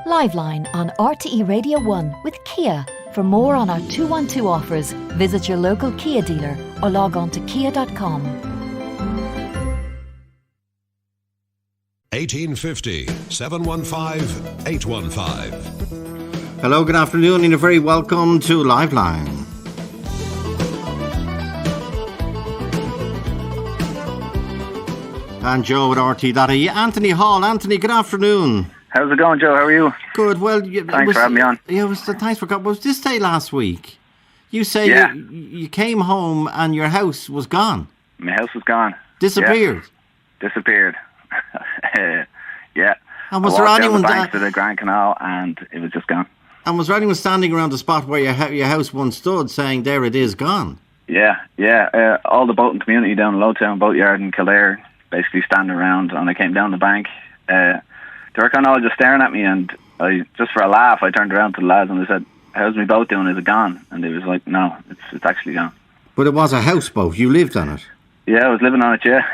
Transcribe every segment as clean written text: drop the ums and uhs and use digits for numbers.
Liveline on RTE Radio 1 with Kia. For more on our 212 offers, visit your local Kia dealer or log on to kia.com. 1850 715 815. Hello, good afternoon, and you're very welcome to Liveline. And Joe at RT.ie. Anthony Hall. Anthony, good afternoon. How's it going, Joe? How are you? Good. Well, thanks for having me on. Yeah, thanks for coming. Was this day last week? You say you came home and your house was gone. My house was gone. Disappeared. Yeah. Disappeared. Yeah. And was there anyone down the banks of the Grand Canal, and it was just gone. And was there anyone standing around the spot where your house once stood, saying, "There it is, gone"? Yeah. All the boating community down in Lowtown Boatyard in Kildare, basically standing around, and I came down the bank. They were kind of all just staring at me, and I, just for a laugh, I turned around to the lads and I said, "How's my boat doing? Is it gone?" And they was like, "No, it's actually gone." But it was a houseboat. You lived on it. Yeah, I was living on it. Yeah.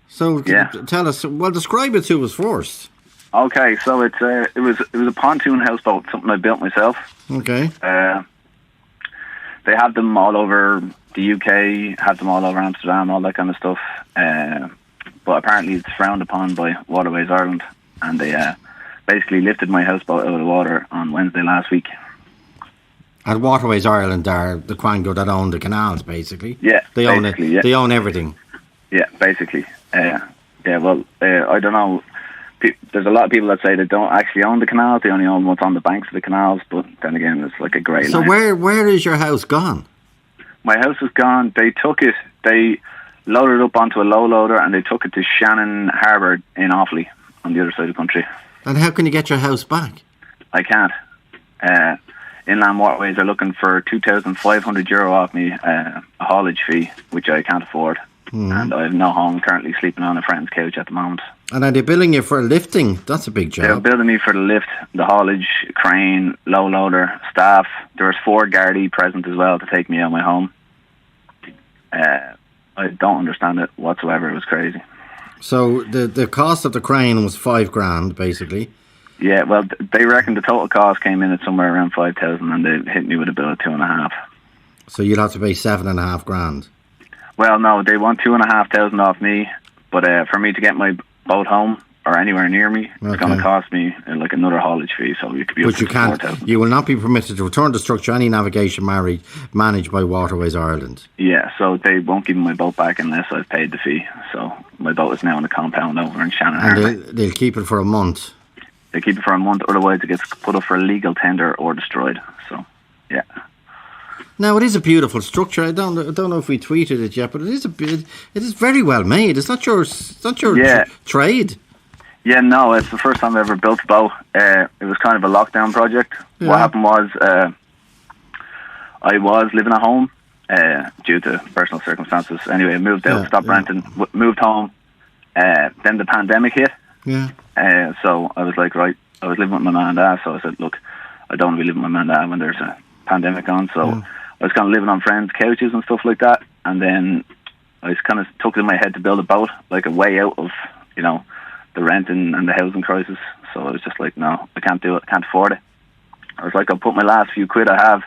So tell us. Well, describe it to us first. Okay, so it was a pontoon houseboat, something I built myself. Okay. They had them all over the UK, had them all over Amsterdam, all that kind of stuff. But apparently it's frowned upon by Waterways Ireland, and they basically lifted my houseboat out of the water on Wednesday last week. And Waterways Ireland are the Quango that own the canals, basically. Yeah, they own it. Yeah. They own everything. Yeah, basically. Well, I don't know. There's a lot of people that say they don't actually own the canals. They only own what's on the banks of the canals. But then again, it's like a grey line. So where is your house gone? My house is gone. They took it. They loaded it up onto a low loader and they took it to Shannon Harbour in Offaly on the other side of the country. And how can you get your house back? I can't. Inland Waterways are looking for €2,500 off me, a haulage fee, which I can't afford. And I have no home, currently sleeping on a friend's couch at the moment. And are they billing you for lifting? That's a big job. They're billing me for the lift, the haulage, crane, low loader, staff. There was 4 Gardaí present as well to take me out of my home. I don't understand it whatsoever. It was crazy. So the cost of the crane was $5,000 basically. Yeah, well, they reckon the total cost came in at somewhere around 5,000, and they hit me with a bill of 2.5. So you'll have to pay $7,500. Well, no, they want 2,500 off me, but for me to get my boat home or anywhere near me, it's going to cost me like another haulage fee. So you could be. But you can't. 4,000. You will not be permitted to return to structure any navigation managed by Waterways Ireland. Yeah, so they won't give me my boat back unless I've paid the fee. So my boat is now in a compound over in Shannon Harbour. And they'll keep it for a month. They keep it for a month, otherwise it gets put up for a legal tender or destroyed. So, yeah. Now it is a beautiful structure. I don't know if we tweeted it yet, but it is very well made. It's not your trade. Yeah, no, it's the first time I ever built a boat. It was kind of a lockdown project. Yeah. What happened was I was living at home due to personal circumstances. Anyway, I moved out, stopped renting, moved home. Then the pandemic hit. Yeah. So I was like, right, I was living with my mum and dad, so I said, look, I don't want to be living with my mum and dad when there's a pandemic on. So I was kind of living on friends' couches and stuff like that. And then I kind of took it in my head to build a boat, like a way out of, the renting and the housing crisis. So I was just like, no, I can't do it. I can't afford it. I was like, I'll put my last few quid I have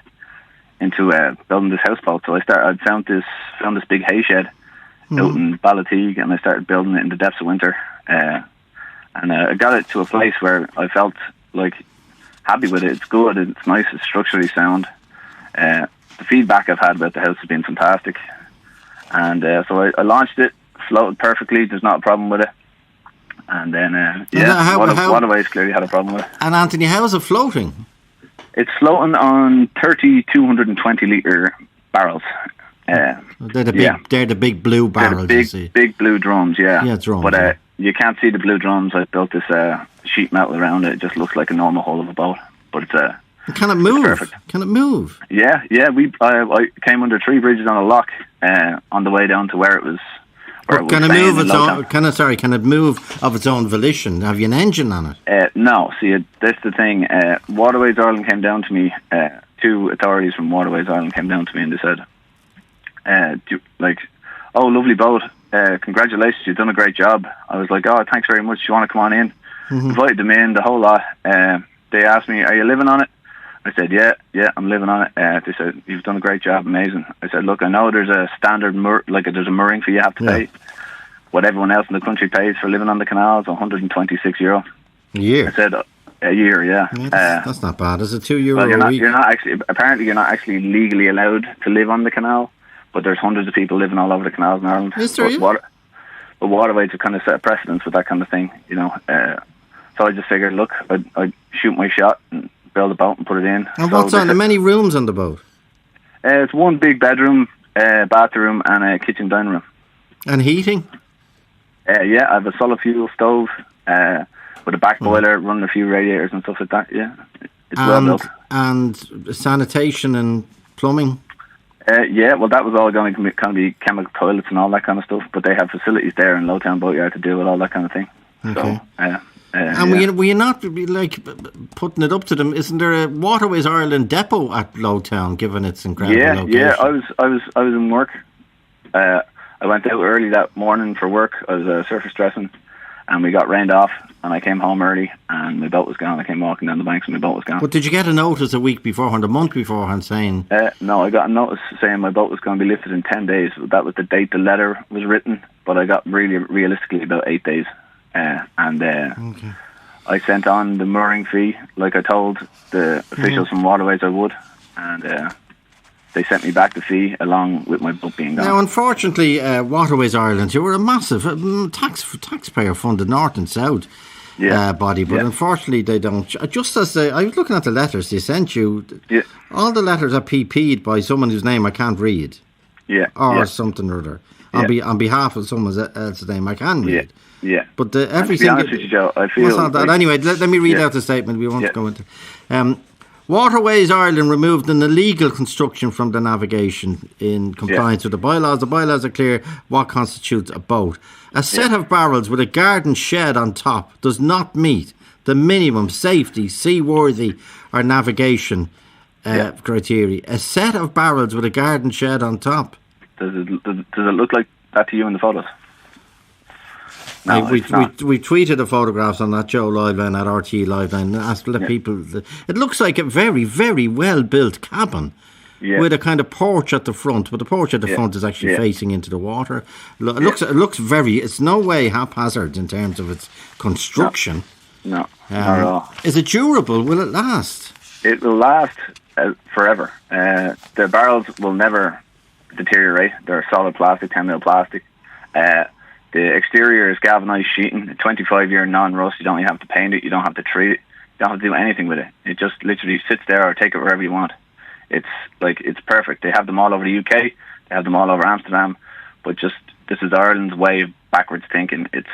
into building this houseboat. So I found this big hay shed out in Ballateague, and I started building it in the depths of winter. And I got it to a place where I felt like happy with it. It's good. It's nice. It's structurally sound. The feedback I've had about the house has been fantastic. And so I launched it, floated perfectly. There's not a problem with it. And then, Waterways clearly had a problem with it. And Anthony, how is it floating? It's floating on 220 litre barrels. They're the big blue barrels. They're the big blue drums, yeah. Yeah, drums. But you can't see the blue drums. I built this sheet metal around it. It just looks like a normal hull of a boat. But it's can it move? Perfect. Can it move? Yeah. I came under 3 bridges on a lock on the way down to where it was. Can it move Can it move of its own volition? Have you an engine on it? No. See, that's the thing. Waterways Ireland came down to me. 2 authorities from Waterways Ireland came down to me and they said, "Oh, lovely boat. Congratulations, you've done a great job." I was like, "Oh, thanks very much. You want to come on in?" Invited them in, the whole lot. They asked me, "Are you living on it?" I said, "Yeah, I'm living on it." They said, "You've done a great job, amazing." I said, "Look, I know there's a standard there's a mooring fee you have to pay. What everyone else in the country pays for living on the canal is €126 a year." I said, "A year, yeah." That's not bad. Is it €2 well, a week? You're not actually legally allowed to live on the canal, but there's hundreds of people living all over the canals in Ireland. Is there? But waterways have kind of set a precedence with that kind of thing, So I just figured, look, I'd shoot my shot and build a boat and put it in. And what's on? There many rooms on the boat? It's one big bedroom, bathroom, and a kitchen dining room. And heating? Yeah, I have a solid fuel stove with a back boiler, running a few radiators and stuff like that. Yeah, it's well built. And sanitation and plumbing? Yeah, well, that was all going to kind of be chemical toilets and all that kind of stuff. But they have facilities there in Lowtown Boatyard to deal with all that kind of thing. Okay. So, and were you not like putting it up to them? Isn't there a Waterways Ireland depot at Lowtown, given its incredible location? Yeah. I was in work. I went out early that morning for work. I was surface dressing, and we got rained off. And I came home early, and my boat was gone. I came walking down the banks, and my boat was gone. But did you get a notice a week beforehand, a month beforehand, saying? No, I got a notice saying my boat was going to be lifted in 10 days. That was the date the letter was written. But I got realistically about 8 days. Okay. I sent on the mooring fee, like I told the officials from Waterways I would, and they sent me back the fee along with my boat being gone. Now, unfortunately, Waterways Ireland, you were a massive taxpayer-funded north and south body, but unfortunately they don't. Just as I was looking at the letters they sent you, all the letters are PP'd by someone whose name I can't read, something or other, on behalf of someone else's name I can read. Yeah, but everything. To be honest with you, Joe, I feel not that. Anyway, let me read out the statement. We won't go into. Waterways Ireland removed an illegal construction from the navigation in compliance with the bylaws. The bylaws are clear what constitutes a boat. A set of barrels with a garden shed on top does not meet the minimum safety, seaworthy or navigation criteria. A set of barrels with a garden shed on top. Does it look like that to you in the photos? No, we tweeted the photographs on that Joe Liveline at RTE Liveline and asked the people. It looks like a very, very well built cabin with a kind of porch at the front, but the porch at the front is actually facing into the water. It looks very. It's no way haphazard in terms of its construction. No, not at all. Is it durable? Will it last? It will last forever. The barrels will never deteriorate. They're solid plastic, 10mm plastic. The exterior is galvanized sheeting, a 25-year non-rust. You don't even have to paint it. You don't have to treat it. You don't have to do anything with it. It just literally sits there or take it wherever you want. It's perfect. They have them all over the UK. They have them all over Amsterdam. But this is Ireland's way of backwards thinking. It's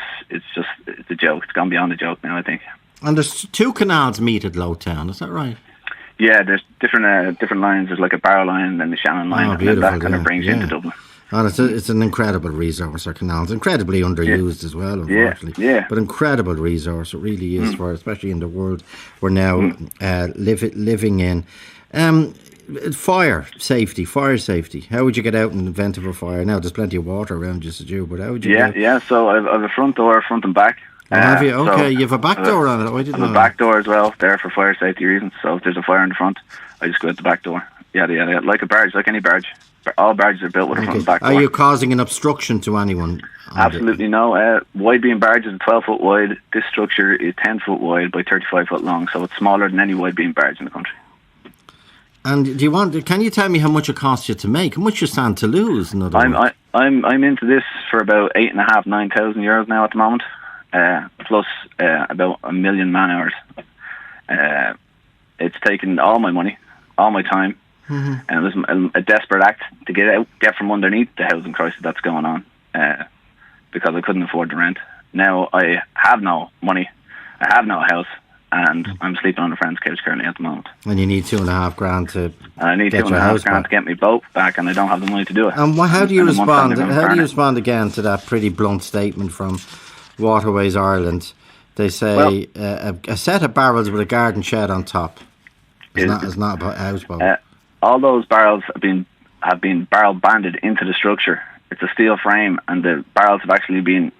a joke. It's gone beyond a joke now, I think. And there's two canals meet at Lowtown. Is that right? Yeah, there's different lines. There's like a Barrow line and the Shannon line, and then that kind of brings you into Dublin. And it's an incredible resource, our canals. Incredibly underused as well, unfortunately. Yeah. But incredible resource, it really is, especially in the world we're now living in. Fire safety. How would you get out in the event of a fire? Now, there's plenty of water around just as you, but how would you get out? Yeah, so I have a front door, front and back. Have you? Okay, you have a back door on it. I didn't know. I have a back door as well, there for fire safety reasons. So if there's a fire in the front, I just go out the back door. Yeah. Like a barge, like any barge. All barges are built with a front and back door. Are you causing an obstruction to anyone? Absolutely no. Wide beam barge is 12 foot wide. This structure is 10 foot wide by 35 foot long, so it's smaller than any wide beam barge in the country. And can you tell me how much it costs you to make? How much you stand to lose? In other words? I'm into this for about 8,500, 9,000 euros now at the moment, plus about 1 million man hours. It's taken all my money, all my time. And it was a desperate act to get from underneath the housing crisis that's going on, because I couldn't afford the rent. Now I have no money, I have no house, and I'm sleeping on a friend's couch currently at the moment. And you need $2,500 to. I need $2,500 to get my boat back, and I don't have the money to do it. And how do you respond? How do you respond again to that pretty blunt statement from Waterways Ireland? They say a set of barrels with a garden shed on top is not a houseboat. All those barrels have been barrel banded into the structure. It's a steel frame, and the barrels have actually been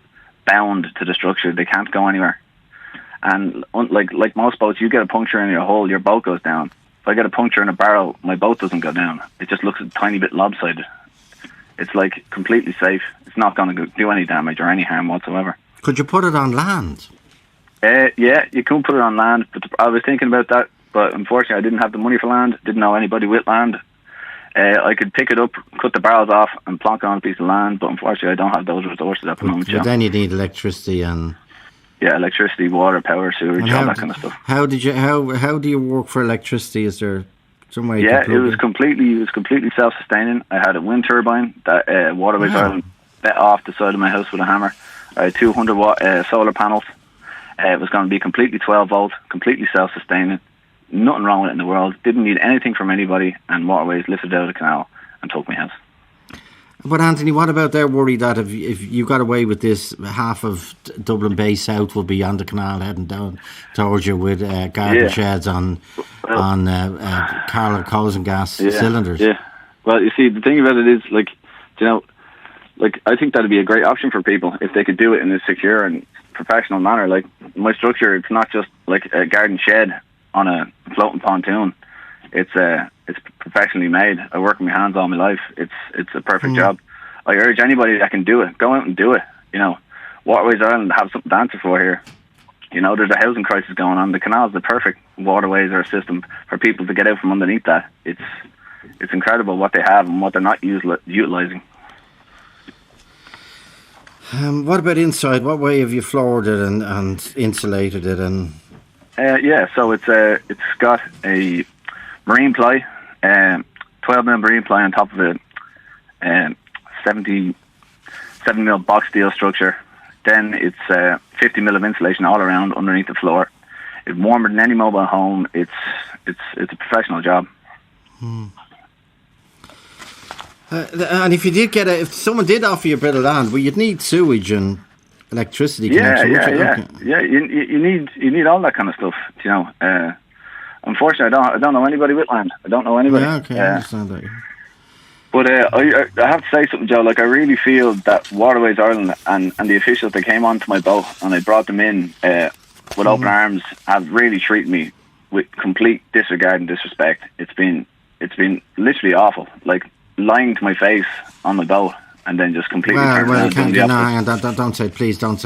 bound to the structure. They can't go anywhere. And like most boats, you get a puncture in your hull, your boat goes down. If I get a puncture in a barrel, my boat doesn't go down. It just looks a tiny bit lopsided. It's like completely safe. It's not going to do any damage or any harm whatsoever. Could you put it on land? Yeah, you can put it on land. But I was thinking about that, but unfortunately I didn't have the money for land. Didn't know anybody with land. I could pick it up, cut the barrels off, and plonk it on a piece of land. But unfortunately, I don't have those resources at the moment. But then you need electricity and electricity, water, power, sewage, all that kind of stuff. How do you work for electricity? Is there some way? Yeah, it was completely self-sustaining. I had a wind turbine that Waterways Ireland bet off the side of my house with a hammer. I had 200 watt solar panels. It was going to be completely 12 volt, completely self-sustaining. Nothing wrong with it in the world. Didn't need anything from anybody, and Waterways lifted it out of the canal and took my house. But Anthony, what about their worry that if you got away with this, half of Dublin Bay South will be on the canal heading down towards you with garden sheds on Carl Coals and gas cylinders? Yeah. Well, you see, the thing about it is, I think that'd be a great option for people if they could do it in a secure and professional manner. Like my structure, it's not just like a garden shed on a floating pontoon. It's professionally made. I work with my hands all my life. It's a perfect job. I urge anybody that can do it, go out and do it. Waterways Ireland have something to answer for here. There's a housing crisis going on. The canal is the perfect waterways or system for people to get out from underneath that. It's incredible what they have and what they're not utilising. What about inside? What way have you floored it and insulated it? And so it's got a marine ply, 12mm marine ply on top of it, 77mm box steel structure. Then it's 50mm of insulation all around underneath the floor. It's warmer than any mobile home. It's a professional job. And if someone did offer you a bit of land, well, you'd need sewage and electricity connection. You need all that kind of stuff. Unfortunately, I don't know anybody with land. I don't know anybody. Yeah, okay, I understand that. But I have to say something, Joe. Like, I really feel that Waterways Ireland and the officials that came onto my boat and I brought them in with open arms have really treated me with complete disregard and disrespect. It's been literally awful. Like, lying to my face on the boat and then just completely turning around. You can't deny. Don't say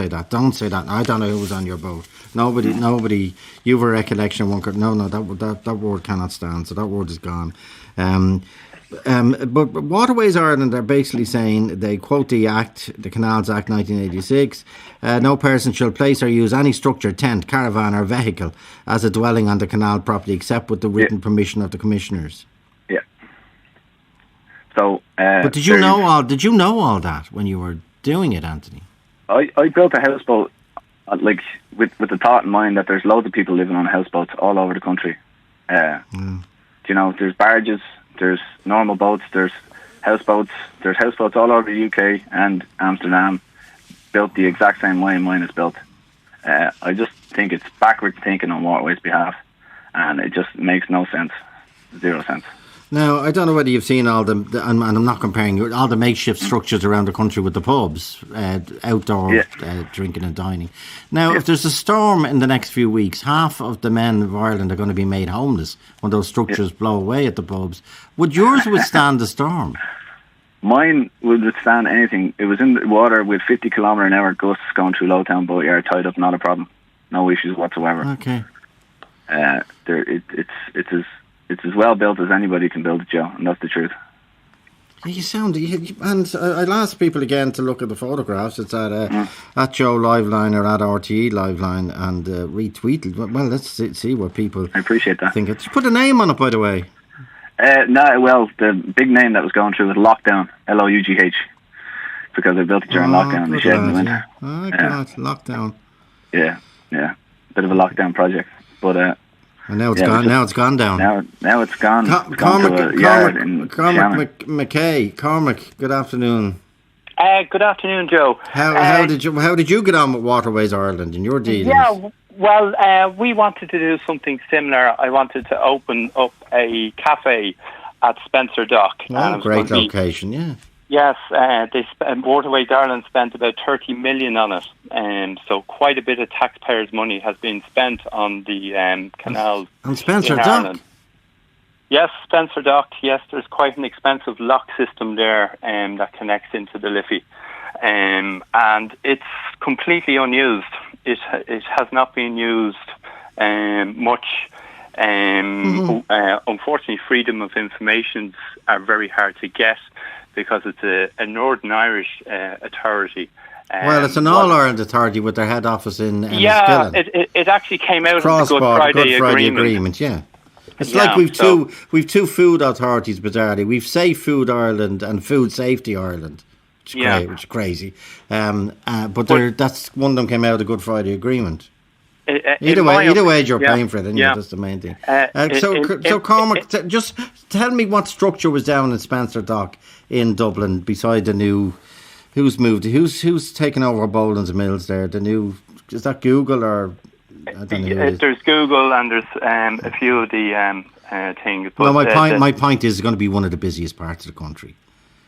that. Don't say that. I don't know who was on your boat. Nobody. You have a recollection. That word cannot stand. So that word is gone. But Waterways Ireland are basically saying, they quote the Act, the Canals Act 1986, no person shall place or use any structure, tent, caravan or vehicle as a dwelling on the canal property except with the written permission of the commissioners. Yeah. So, but did you know all that when you were doing it, Anthony? I built a houseboat with the thought in mind that there's loads of people living on houseboats all over the country. There's barges, there's normal boats, there's houseboats all over the UK and Amsterdam, built the exact same way mine is built. I just think it's backwards thinking on Waterways' behalf, and it just makes no sense, 0 sense. Now, I don't know whether you've seen all and I'm not comparing, all the makeshift structures around the country with the pubs, outdoor drinking and dining. Now, if there's a storm in the next few weeks, half of the men of Ireland are going to be made homeless when those structures blow away at the pubs. Would yours withstand the storm? Mine would withstand anything. It was in the water with 50 kilometre an hour gusts going through Lowtown Boatyard, tied up, not a problem. No issues whatsoever. Okay. It's as well built as anybody can build it, Joe, and that's the truth. You sound, and I'll ask people again to look at the photographs. It's at Joe Liveline or at RTE Liveline and retweet it. Well, let's see what people. I appreciate that. Think it's put a name on it, by the way. The big name that was going through was Lockdown, Lough, because I built it during lockdown in the shed in the winter. Oh, God, lockdown. Yeah, bit of a lockdown project, but. And now it's gone. Now it's gone down. Now it's gone. Cormac McKay. Cormac, good afternoon. Good afternoon, Joe. How did you get on with Waterways Ireland in your dealings? Yeah, well, we wanted to do something similar. I wanted to open up a cafe at Spencer Dock. Oh, great location, yeah. Yes, Waterways Ireland spent about 30 million on it, and so quite a bit of taxpayers' money has been spent on the canals And Spencer in Dock. Ireland. Yes, Spencer Dock. Yes, there's quite an expensive lock system there that connects into the Liffey, and it's completely unused. It has not been used much. Unfortunately, freedom of information are very hard to get because it's a Northern Irish authority. Well, it's an All-Ireland authority with their head office in Yeah, Enniskillen. it actually came out of the Cross-border Good Friday Agreement. Yeah. It's Yeah, like we've two food authorities, bizarrely. We've Safe Food Ireland and Food Safety Ireland, which is crazy. But that's one of them came out of the Good Friday Agreement. Either way, you're paying for it, and that's the main thing. So Cormac, just tell me what structure was down in Spencer Dock in Dublin beside the new. Who's taken over Boland's Mills there? The new, is that Google or? I don't know. There's Google and there's a few of the things. But, well, my point is it's going to be one of the busiest parts of the country.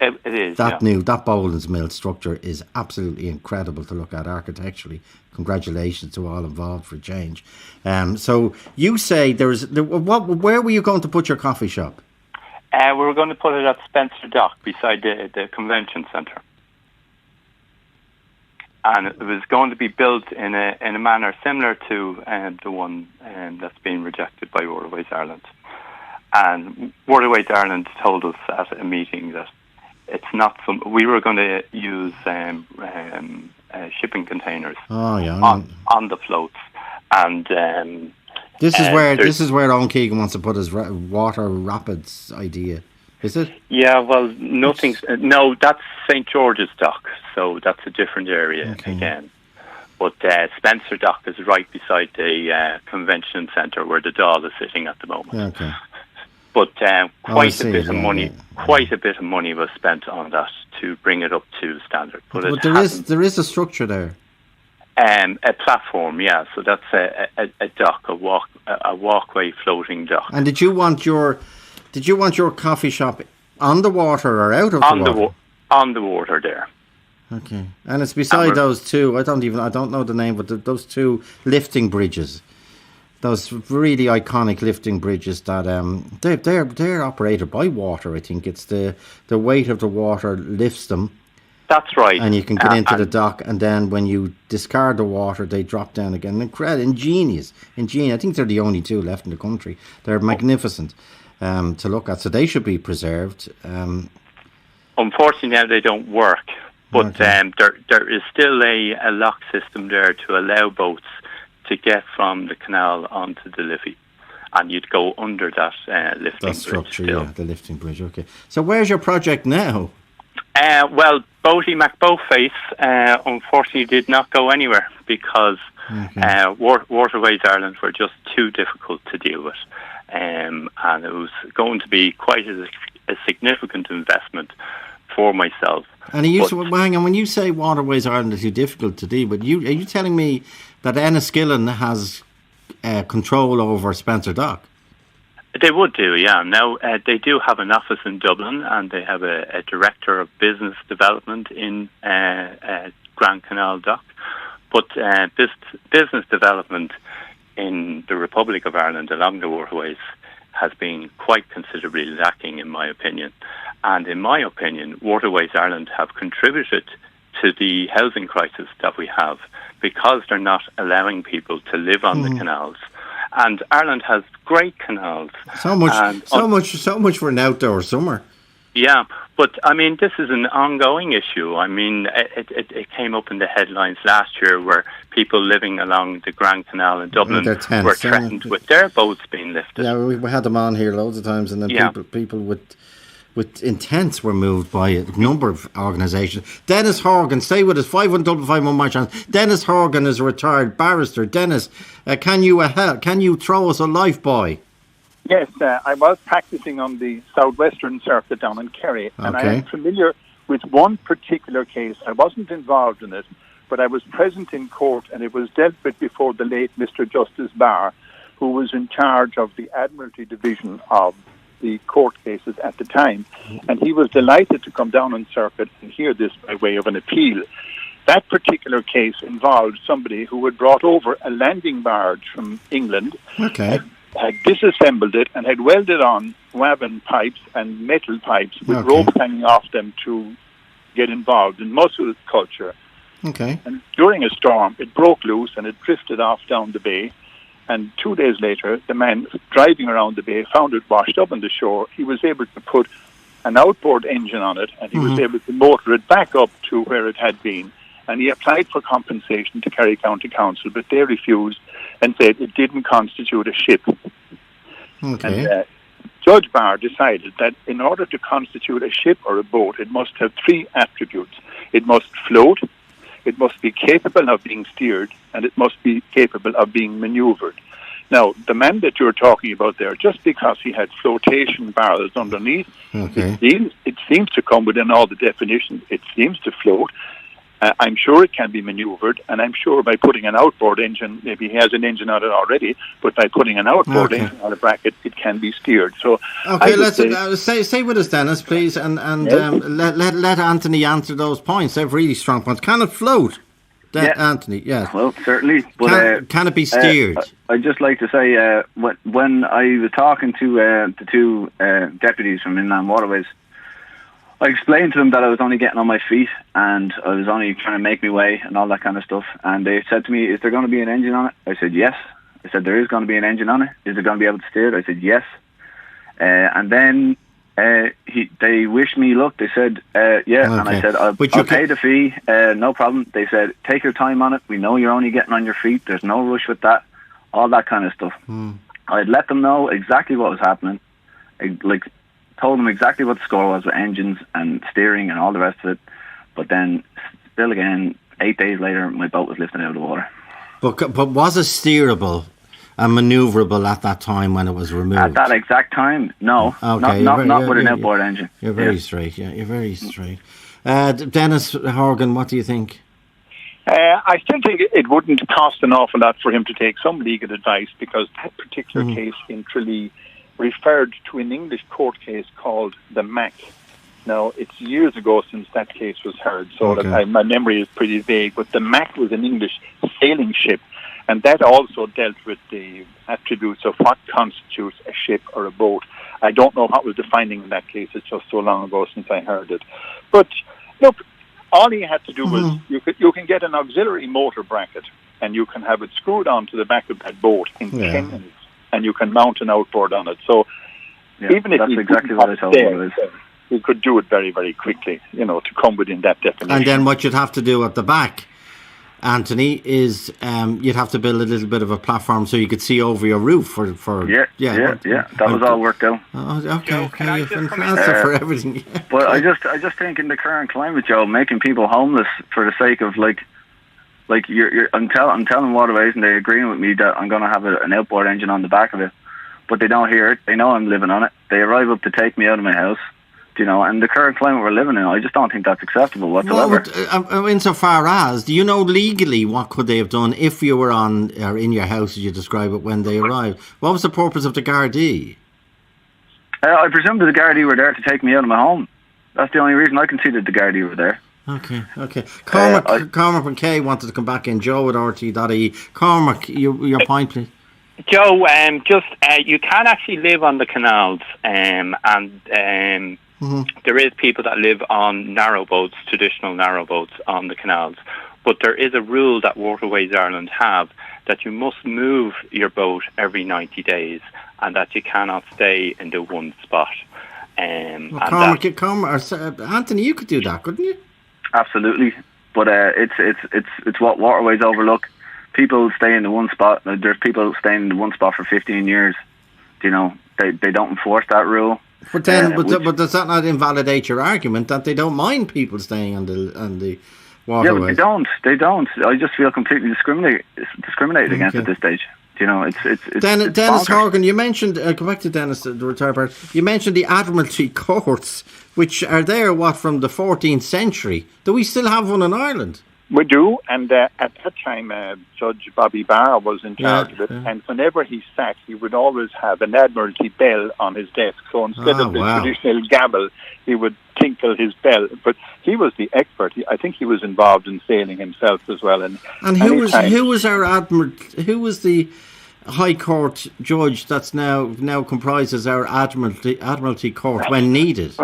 It is. That Boland's Mill structure is absolutely incredible to look at architecturally. Congratulations to all involved for change. So you say where were you going to put your coffee shop? We were going to put it at Spencer Dock beside the convention centre. And it was going to be built in a manner similar to the one that's been rejected by Waterways Ireland. And Waterways Ireland told us at a meeting that it's not we were going to use shipping containers on the floats. And this is where Owen Keegan wants to put his water rapids idea. Is it? Yeah, well, no, that's St. George's Dock, so that's a different area again. But Spencer Dock is right beside the convention centre where the Dáil is sitting at the moment. Okay. But quite a bit of money was spent on that to bring it up to standard. But there is a structure there. A platform, yeah. So that's a dock, a walkway floating dock. And did you want your coffee shop on the water or out of the water? On the water there. Okay, and it's beside those two. I don't know the name, but those two lifting bridges, those really iconic lifting bridges that they're operated by water. I think it's the weight of the water lifts them. That's right. And you can get into the dock, and then when you discard the water, they drop down again. Ingenious. I think they're the only two left in the country. They're magnificent to look at, so they should be preserved. Unfortunately, now they don't work, but there is still a lock system there to allow boats to get from the canal onto the Liffey, and you'd go under that lifting structure, bridge. Yeah, the lifting bridge. Okay, so where's your project now? Well, Boaty McBoatface unfortunately did not go anywhere because Waterways Ireland were just too difficult to deal with. And it was going to be quite a significant investment for myself. And hang on, when you say Waterways Ireland is too difficult to deal with, are you telling me that Enniskillen has control over Spencer Dock? They would do, yeah. Now, they do have an office in Dublin, and they have a director of business development in Grand Canal Dock. But business development in the Republic of Ireland along the waterways has been quite considerably lacking, in my opinion. And in my opinion, Waterways Ireland have contributed to the housing crisis that we have because they're not allowing people to live on the canals. And Ireland has great canals. So much for an outdoor summer. Yeah, but I mean, this is an ongoing issue. I mean, it came up in the headlines last year where people living along the Grand Canal in Dublin were threatened with their boats being lifted. Yeah, we had them on here loads of times, and then people with intents were moved by a number of organisations. Dennis Horgan, stay with us. 51551 my chance. Dennis Horgan is a retired barrister. Dennis, can you throw us a life buoy? Yes, I was practicing on the southwestern circuit down in Kerry, and I am familiar with one particular case. I wasn't involved in it, but I was present in court, and it was dealt with before the late Mr. Justice Barr, who was in charge of the Admiralty Division of the court cases at the time, and he was delighted to come down on circuit and hear this by way of an appeal. That particular case involved somebody who had brought over a landing barge from England, had disassembled it, and had welded on wagon pipes and metal pipes with ropes hanging off them to get involved in mussel culture. And during a storm, it broke loose and it drifted off down the bay. And 2 days later, the man driving around the bay found it washed up on the shore. He was able to put an outboard engine on it, and he was able to motor it back up to where it had been. And he applied for compensation to Kerry County Council, but they refused and said it didn't constitute a ship. And Judge Barr decided that in order to constitute a ship or a boat, it must have three attributes. It must float, it must be capable of being steered, and it must be capable of being maneuvered. Now, the man that you're talking about there, just because he had flotation barrels underneath, it seems to come within all the definitions. It seems to float. I'm sure it can be maneuvered, and I'm sure by putting an outboard engine, maybe he has an engine on it already, but by putting an outboard engine on a bracket, it can be steered. So, let's stay with us, Dennis, please, and let Anthony answer those points. They're really strong points. Can it float, Anthony? Yes. Well, certainly. But, can it be steered? I'd just like to say, when I was talking to the two deputies from Inland Waterways, I explained to them that I was only getting on my feet and I was only trying to make my way and all that kind of stuff. And they said to me, is there going to be an engine on it? I said, yes. I said, there is going to be an engine on it. Is it going to be able to steer it? I said, yes. And then they wished me luck. They said, And I said, I'll pay the fee. No problem. They said, take your time on it. We know you're only getting on your feet. There's no rush with that. All that kind of stuff. I'd let them know exactly what was happening. Told them exactly what the score was with engines and steering and all the rest of it. But then, still again, 8 days later, my boat was lifted out of the water. But was it steerable and manoeuvrable at that time when it was removed? At that exact time, no. Not with an outboard engine. You're very straight, you're very straight. Dennis Horgan, what do you think? I still think it wouldn't cost an awful lot for him to take some legal advice, because that particular case in Tralee referred to an English court case called the Mac. Now, it's years ago since that case was heard, so my memory is pretty vague, but the Mac was an English sailing ship, and that also dealt with the attributes of what constitutes a ship or a boat. I don't know what was the finding in that case. It's just so long ago since I heard it. But, look, all he had to do was, you can get an auxiliary motor bracket, and you can have it screwed onto the back of that boat in 10 minutes. And you can mount an outboard on it. So even if that's exactly what I told you, you could do it very, very quickly, to come within that definition. And then what you'd have to do at the back, Anthony, is you'd have to build a little bit of a platform so you could see over your roof for that was all worked out. Okay, you've an answer for everything. But I just think in the current climate, Joe, making people homeless for the sake of I'm telling Waterways, and they're agreeing with me that I'm going to have an outboard engine on the back of it, but they don't hear it. They know I'm living on it. They arrive up to take me out of my house, and the current climate we're living in, I just don't think that's acceptable whatsoever. Insofar as, do you know legally what could they have done if you were on or in your house, as you describe it, when they arrived? What was the purpose of the Gardaí? I presume that the Gardaí were there to take me out of my home. That's the only reason I can see that the Gardaí were there. Okay. Cormac and Kay wanted to come back in. Joe at RT.ie. Cormac, your point, please. Joe, you can actually live on the canals, and there is people that live on narrowboats, traditional narrowboats on the canals. But there is a rule that Waterways Ireland have that you must move your boat every 90 days, and that you cannot stay in the one spot. Anthony, you could do that, couldn't you? Absolutely, but it's what Waterways overlook. People stay in the one spot. There's people staying in the one spot for 15 years. They don't enforce that rule. But then, but does that not invalidate your argument that they don't mind people staying on the waterways? Yeah, but they don't. I just feel completely discriminated against at this stage. It's Dennis Horgan, you mentioned, go back to Dennis, the retired part. You mentioned the Admiralty courts, which are there, from the 14th century. Do we still have one in Ireland? We do, and at that time, Judge Bobby Barr was in charge of it, and whenever he sat, he would always have an Admiralty bell on his desk. So instead of the traditional gavel, he would tinkle his bell. But he was the expert. I think he was involved in sailing himself as well. And who was our Admiral? Who was the High Court judge that's now comprises our Admiralty Court when needed?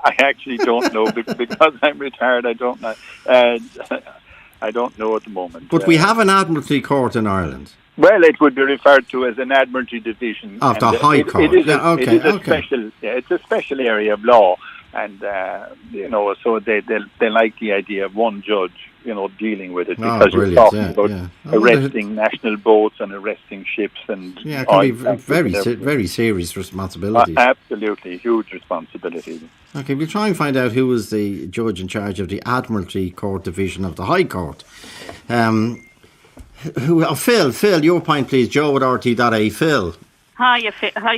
I actually don't know because I'm retired. I don't know. I don't know at the moment. But we have an Admiralty Court in Ireland. Well, it would be referred to as an Admiralty division of the High Court. It's a special area of law, and so they like the idea of one judge, dealing with it because you're talking about arresting national boats and arresting ships and it can be very serious responsibilities. Absolutely, huge responsibility. Okay, we'll try and find out who was the judge in charge of the Admiralty Court division of the High Court. Phil, your point, please. Joe at RT.A. Phil. Hiya,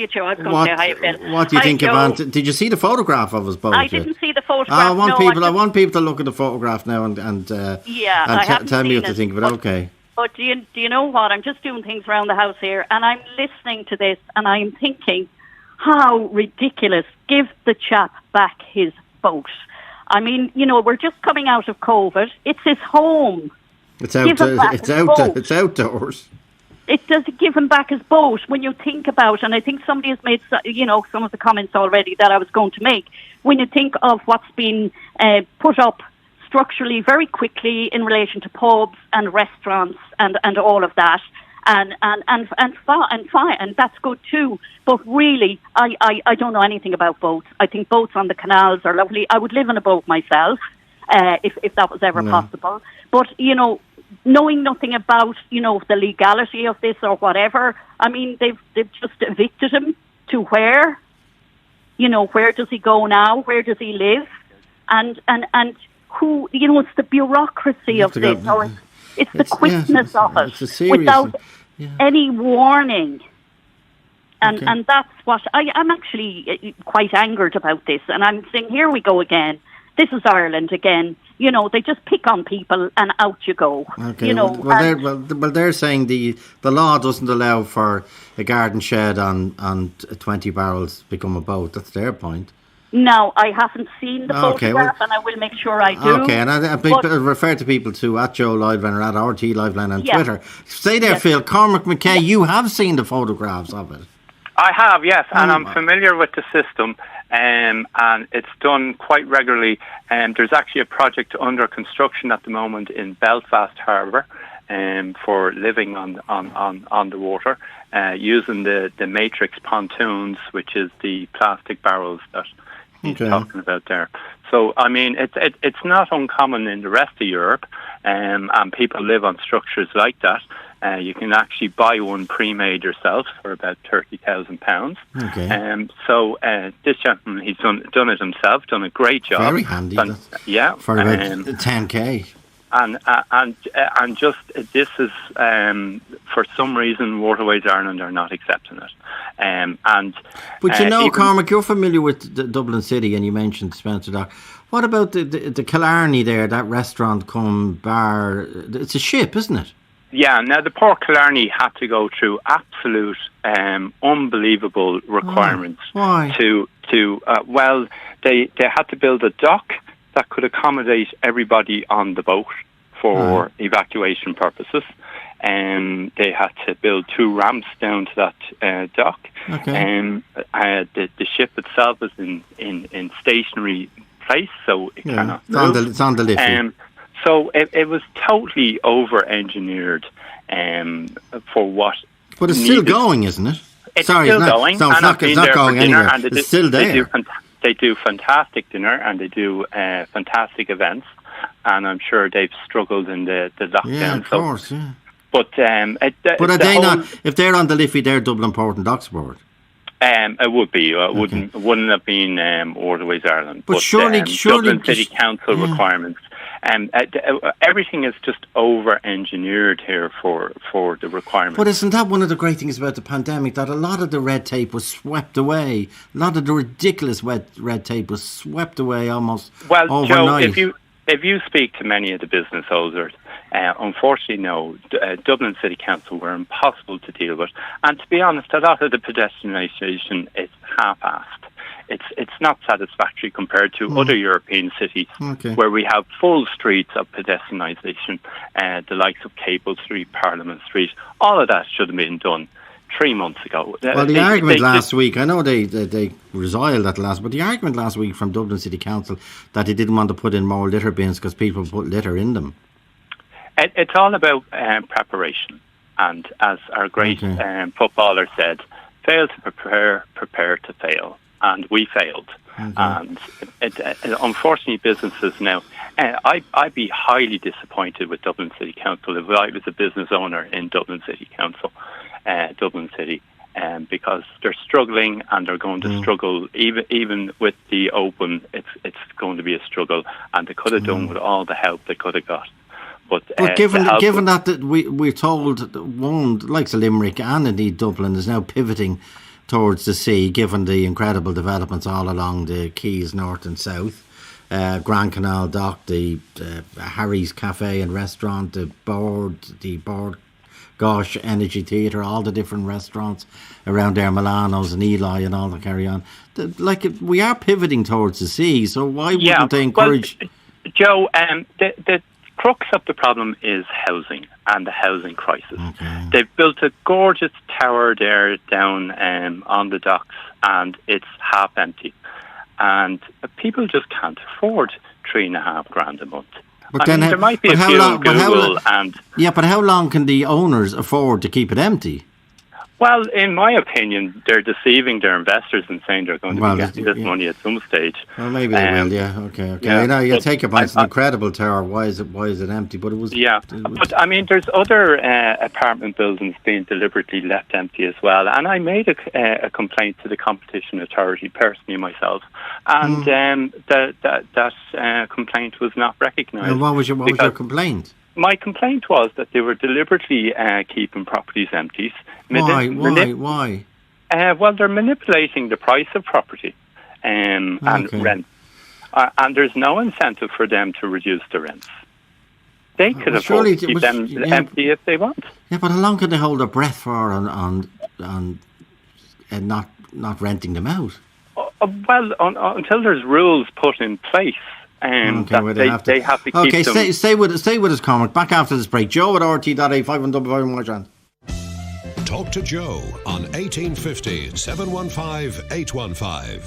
Joe. I was going to say hiya, Phil. What do you think of it? Did you see the photograph of us both? I didn't see the photograph. I want people to look at the photograph now and tell me what they think of it. Okay. But do you know what? I'm just doing things around the house here, and I'm listening to this, and I'm thinking, how ridiculous! Give the chap back his boat. I mean, we're just coming out of COVID. It's his home. It's outdoors. It does give him back his boat when you think about, and I think somebody has made, some of the comments already that I was going to make. When you think of what's been put up structurally very quickly in relation to pubs and restaurants and all of that, and fine, and that's good too. But really, I don't know anything about boats. I think boats on the canals are lovely. I would live in a boat myself if that was ever possible. But knowing nothing about, the legality of this or whatever, I mean, they've just evicted him to where? Where does he go now? Where does he live? And who, it's the bureaucracy of this, or it's the quickness of it, without any warning. And that's what, I'm actually quite angered about this, and I'm saying, here we go again. This is Ireland again. They just pick on people and out you go. Okay. They're saying the law doesn't allow for a garden shed on 20 barrels to become a boat. That's their point. No, I haven't seen the photograph, and I will make sure I do. Okay, and I refer to people to at Joe Liveline or at RT Liveline on Twitter. Stay there, Phil. Cormac McKay, you have seen the photographs of it. I have, yes, and I'm familiar with the system. And it's done quite regularly. There's actually a project under construction at the moment in Belfast Harbour for living on the water, using the matrix pontoons, which is the plastic barrels that he's talking about there. So, I mean, it's not uncommon in the rest of Europe, and people live on structures like that. You can actually buy one pre-made yourself for about £30,000. Okay. So this gentleman, he's done it himself, done a great job. Very handy. For about 10k. And just this is for some reason Waterways Ireland are not accepting it. But Cormac, you're familiar with the Dublin City, and you mentioned Spencer Dock. What about the Killarney there? That restaurant come bar. It's a ship, isn't it? Yeah, now the Port Killarney had to go through absolute unbelievable requirements. Why? They had to build a dock that could accommodate everybody on the boat for evacuation purposes. They had to build 2 ramps down to that dock. Okay. The ship itself is in stationary place, so it cannot move. It's on the Liffey. So it was totally over-engineered for what. But it's still going, isn't it? It's still going. No, it's not going anywhere. It's still there. They do fantastic dinner and they do fantastic events, and I'm sure they've struggled in the lockdown. Yeah, of course. Yeah. But are they not? If they're on the Liffey, they're Dublin Port and Docks Board. It would be. It wouldn't have been Waterways Ireland. But surely Dublin City Council requirements. Everything is just over-engineered here for the requirements. But isn't that one of the great things about the pandemic, that a lot of the red tape was swept away? A lot of the ridiculous red tape was swept away almost overnight. Joe, if you speak to many of the business owners, unfortunately, no, Dublin City Council were impossible to deal with. And to be honest, a lot of the pedestrianisation is half-assed. It's not satisfactory compared to other European cities where we have full streets of pedestrianisation, the likes of Cable Street, Parliament Street. All of that should have been done 3 months ago. Well, the argument last week, I know they resiled at last, but the argument last week from Dublin City Council that they didn't want to put in more litter bins because people put litter in them. It's all about preparation. And as our great footballer said, fail to prepare to fail. And we failed. And unfortunately, businesses now, I'd be highly disappointed with Dublin City Council if I was a business owner in Dublin City Council, Dublin City, because they're struggling and they're going to struggle. Even with the open, it's going to be a struggle, and they could have done with all the help they could have got. But given that we're told one, like Limerick and indeed Dublin, is now pivoting towards the sea, given the incredible developments all along the quays north and south, Grand Canal Dock, the Harry's Cafe and Restaurant, the Board Gosh Energy Theatre, all the different restaurants around there, Milano's and Eli and all that carry on. We are pivoting towards the sea, so why wouldn't they encourage... Well, Joe, the crux of the problem is housing and the housing crisis. They've built a gorgeous tower there down on the docks, and it's half empty. And people just can't afford $3,500 a month. But there might be a few Google and... Yeah, but how long can the owners afford to keep it empty? Well, in my opinion, they're deceiving their investors and saying they're going to be getting this money at some stage. Well, maybe they will. Yeah, okay. Yeah, you take it by it's an incredible tower. Why is it empty? But it was. Yeah, but I mean, there's other apartment buildings being deliberately left empty as well. And I made a complaint to the Competition Authority personally myself, and that complaint was not recognised. And what was your complaint? My complaint was that they were deliberately keeping properties empty. Why? Well, they're manipulating the price of property and rent. And there's no incentive for them to reduce the rents. They could afford to keep them empty if they want. Yeah, but how long can they hold their breath for on and not renting them out? Well, until there's rules put in place. They have to keep them. Stay with us, Cormac. Back after this break. Joe at RT.A 515 more John. Talk to Joe on 1850 715 815.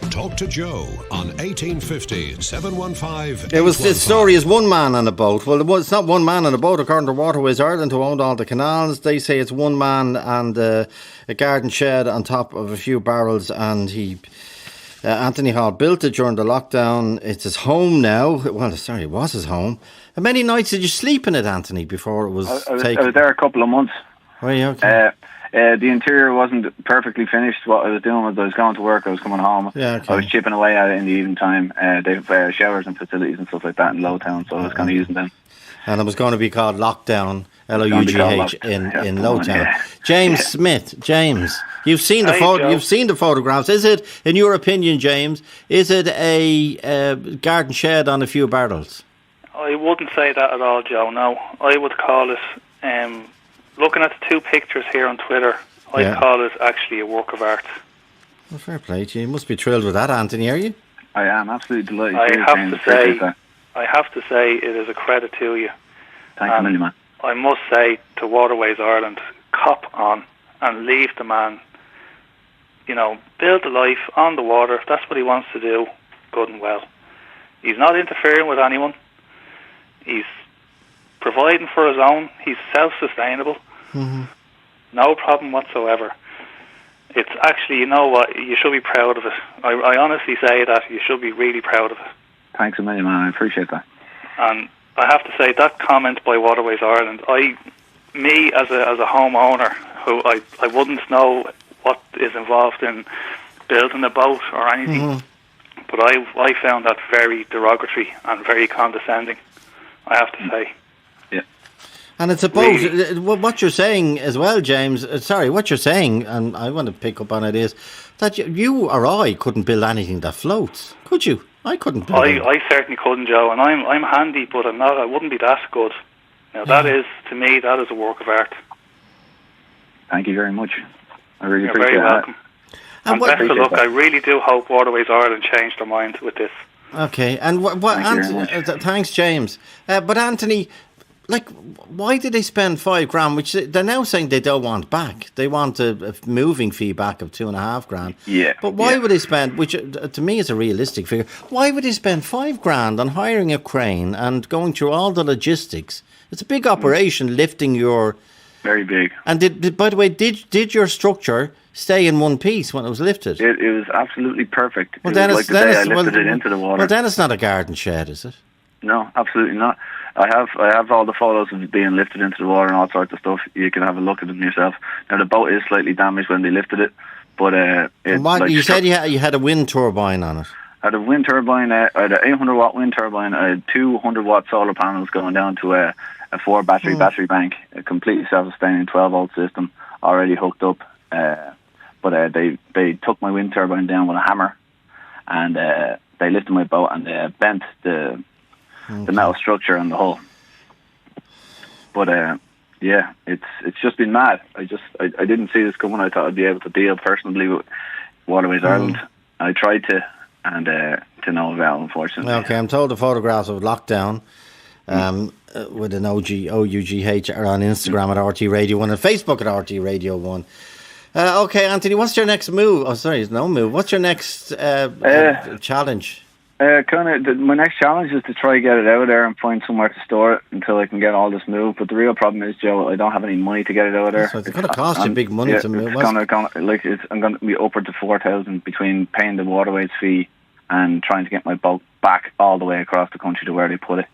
Talk to Joe on 1850 715 815. The story is one man on a boat. Well, it's not one man on a boat, according to Waterways Ireland, who owned all the canals. They say it's one man and a garden shed on top of a few barrels, and he... Anthony Hall built it during the lockdown. It's his home now. Well, sorry, it was his home. How many nights did you sleep in it, Anthony, before it was taken? I was there a couple of months. Oh, yeah, okay. The interior wasn't perfectly finished. What I was doing was I was going to work, I was coming home. Yeah, okay. I was chipping away at it in the evening time. They have showers and facilities and stuff like that in Lowtown, so I was kind of using them. And it was going to be called Lockdown, Lough in Lowtown. Yeah. James Smith, you've seen the photographs. Is it, in your opinion, James, is it a garden shed on a few barrels? I wouldn't say that at all, Joe. No, I would call it. Looking at the two pictures here on Twitter, I'd call it actually a work of art. Well, fair play to you. You must be thrilled with that, Anthony, are you? I am absolutely delighted. I have to say, it is a credit to you. Thank you, million, man. I must say to Waterways Ireland, cop on and leave the man, build a life on the water. If that's what he wants to do, good and well. He's not interfering with anyone. He's providing for his own. He's self-sustainable. Mm-hmm. No problem whatsoever. It's actually, you know what, you should be proud of it. I honestly say that you should be really proud of it. Thanks a million, man. I appreciate that. And I have to say, that comment by Waterways Ireland, me as a homeowner, who I wouldn't know what is involved in building a boat or anything, but I found that very derogatory and very condescending, I have to say. Yeah. And it's a boat. Really? What you're saying as well, James, what you're saying, and I want to pick up on it, is that you or I couldn't build anything that floats, could you? I couldn't. I certainly couldn't, Joe. And I'm handy, but I'm not. I wouldn't be that good. Now that is, to me, that is a work of art. Thank you very much. I really You're appreciate very welcome. that. And best of luck. I really do hope Waterways Ireland changed their mind with this. Okay, and thanks, James. But Anthony, like, why did they spend $5,000? Which they're now saying they don't want back. They want a moving fee back of $2,500. Yeah. But why would they spend? Which to me is a realistic figure. Why would they spend $5,000 on hiring a crane and going through all the logistics? It's a big operation, lifting your. Very big. And by the way, did your structure stay in one piece when it was lifted? It was absolutely perfect. Well, it was like the day I lifted it into the water. Well, then it's not a garden shed, is it? No, absolutely not. I have all the photos of it being lifted into the water and all sorts of stuff. You can have a look at them yourself. Now the boat is slightly damaged when they lifted it, but you said you had a wind turbine on it. I had a wind turbine. I had an 800 watt wind turbine. I had 200 watt solar panels going down to a 4 battery bank, a completely self-sustaining 12 volt system already hooked up. But they took my wind turbine down with a hammer, and they lifted my boat and they bent the metal structure and the hull. But it's just been mad. I didn't see this coming. I thought I'd be able to deal personally with Waterways Ireland. I tried to, and to no avail, unfortunately. Okay, I'm told the photographs of lockdown. With an OUGH are on Instagram at RT Radio 1 and Facebook at RT Radio 1. Okay, Anthony, what's your next move? Oh, sorry, no move. What's your next challenge? My next challenge is to try to get it out of there and find somewhere to store it until I can get all this moved. But the real problem is, Joe, I don't have any money to get it out of there. So it's going to cost you big money to move. I'm going to be upward to $4,000 between paying the waterways fee and trying to get my boat back all the way across the country to where they put it.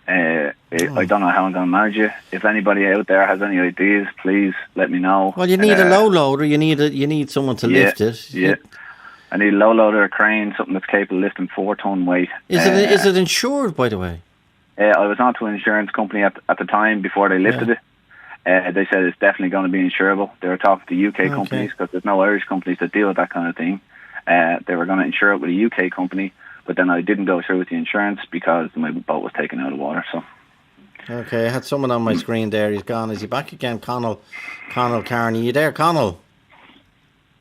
I don't know how I'm going to manage it. If anybody out there has any ideas, please let me know. Well, you need a low loader. You need someone to lift it. Yeah. I need a low loader, a crane, something that's capable of lifting 4-ton weight. Is it insured, by the way? I was on to an insurance company at the time before they lifted it. They said it's definitely going to be insurable. They were talking to UK companies because there's no Irish companies that deal with that kind of thing. They were going to insure it with a UK company. But then I didn't go through with the insurance because my boat was taken out of water. So, okay, I had someone on my screen there. He's gone. Is he back again? Connell Carney. You there, Connell?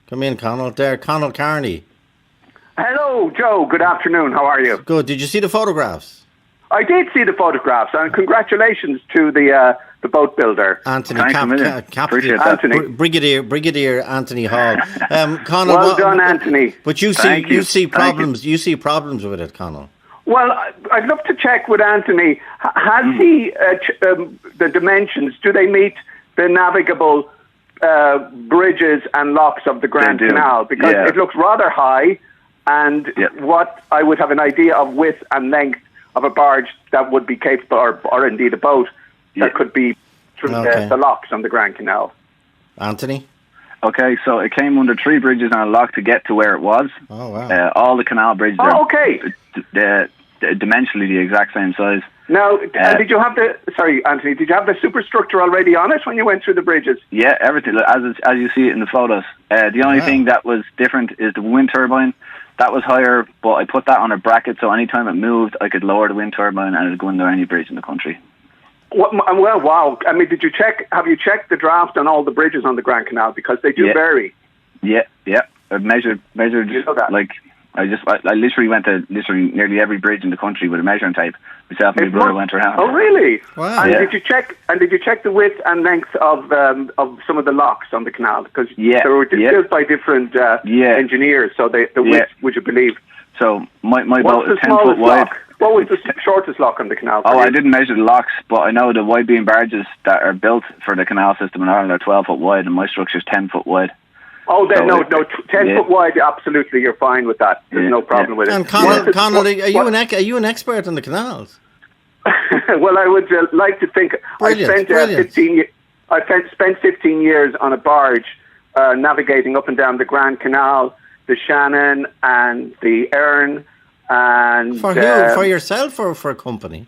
Come in, Connell. There, Connell Carney. Hello, Joe. Good afternoon. How are you? Good. Did you see the photographs? I did see the photographs, and congratulations to the boat builder, Anthony. Anthony, Brigadier Anthony Hall. Connell, well done, Anthony. But you see problems. You see problems with it, Connell. Well, I'd love to check with Anthony. Has he the dimensions? Do they meet the navigable bridges and locks of the Grand Canal? Because it looks rather high, and what I would have an idea of width and length of a barge that would be capable, or indeed a boat that could be through the locks on the Grand Canal. Anthony? Okay, so it came under 3 bridges and a lock to get to where it was. Oh, wow. All the canal bridges are dimensionally the exact same size. Now, did you have Anthony, did you have the superstructure already on it when you went through the bridges? Yeah, everything, as you see it in the photos. The only thing that was different is the wind turbine. That was higher, but I put that on a bracket, so anytime it moved, I could lower the wind turbine and it would go under any bridge in the country. Well, wow. I mean, have you checked the draft on all the bridges on the Grand Canal? Because they do vary. Yeah. I've measured, you know that? Like, I literally went to nearly every bridge in the country with a measuring tape. Myself and my brother went around. Oh, really? Wow. And did you check the width and length of some of the locks on the canal? Because they were built by different engineers, so the width, would you believe? So my boat is 10 foot wide. Lock? What was the shortest lock on the canal? I didn't measure the locks, but I know the wide beam barges that are built for the canal system in Ireland are 12 foot wide, and my structure is 10 foot wide. Oh, 10 foot wide, absolutely, you're fine with that. There's no problem with it. And Connell, are you an expert on the canals? Well, I would like to think. Brilliant. I spent 15 years on a barge navigating up and down the Grand Canal, the Shannon and the Erne. And for who? For yourself or for a company?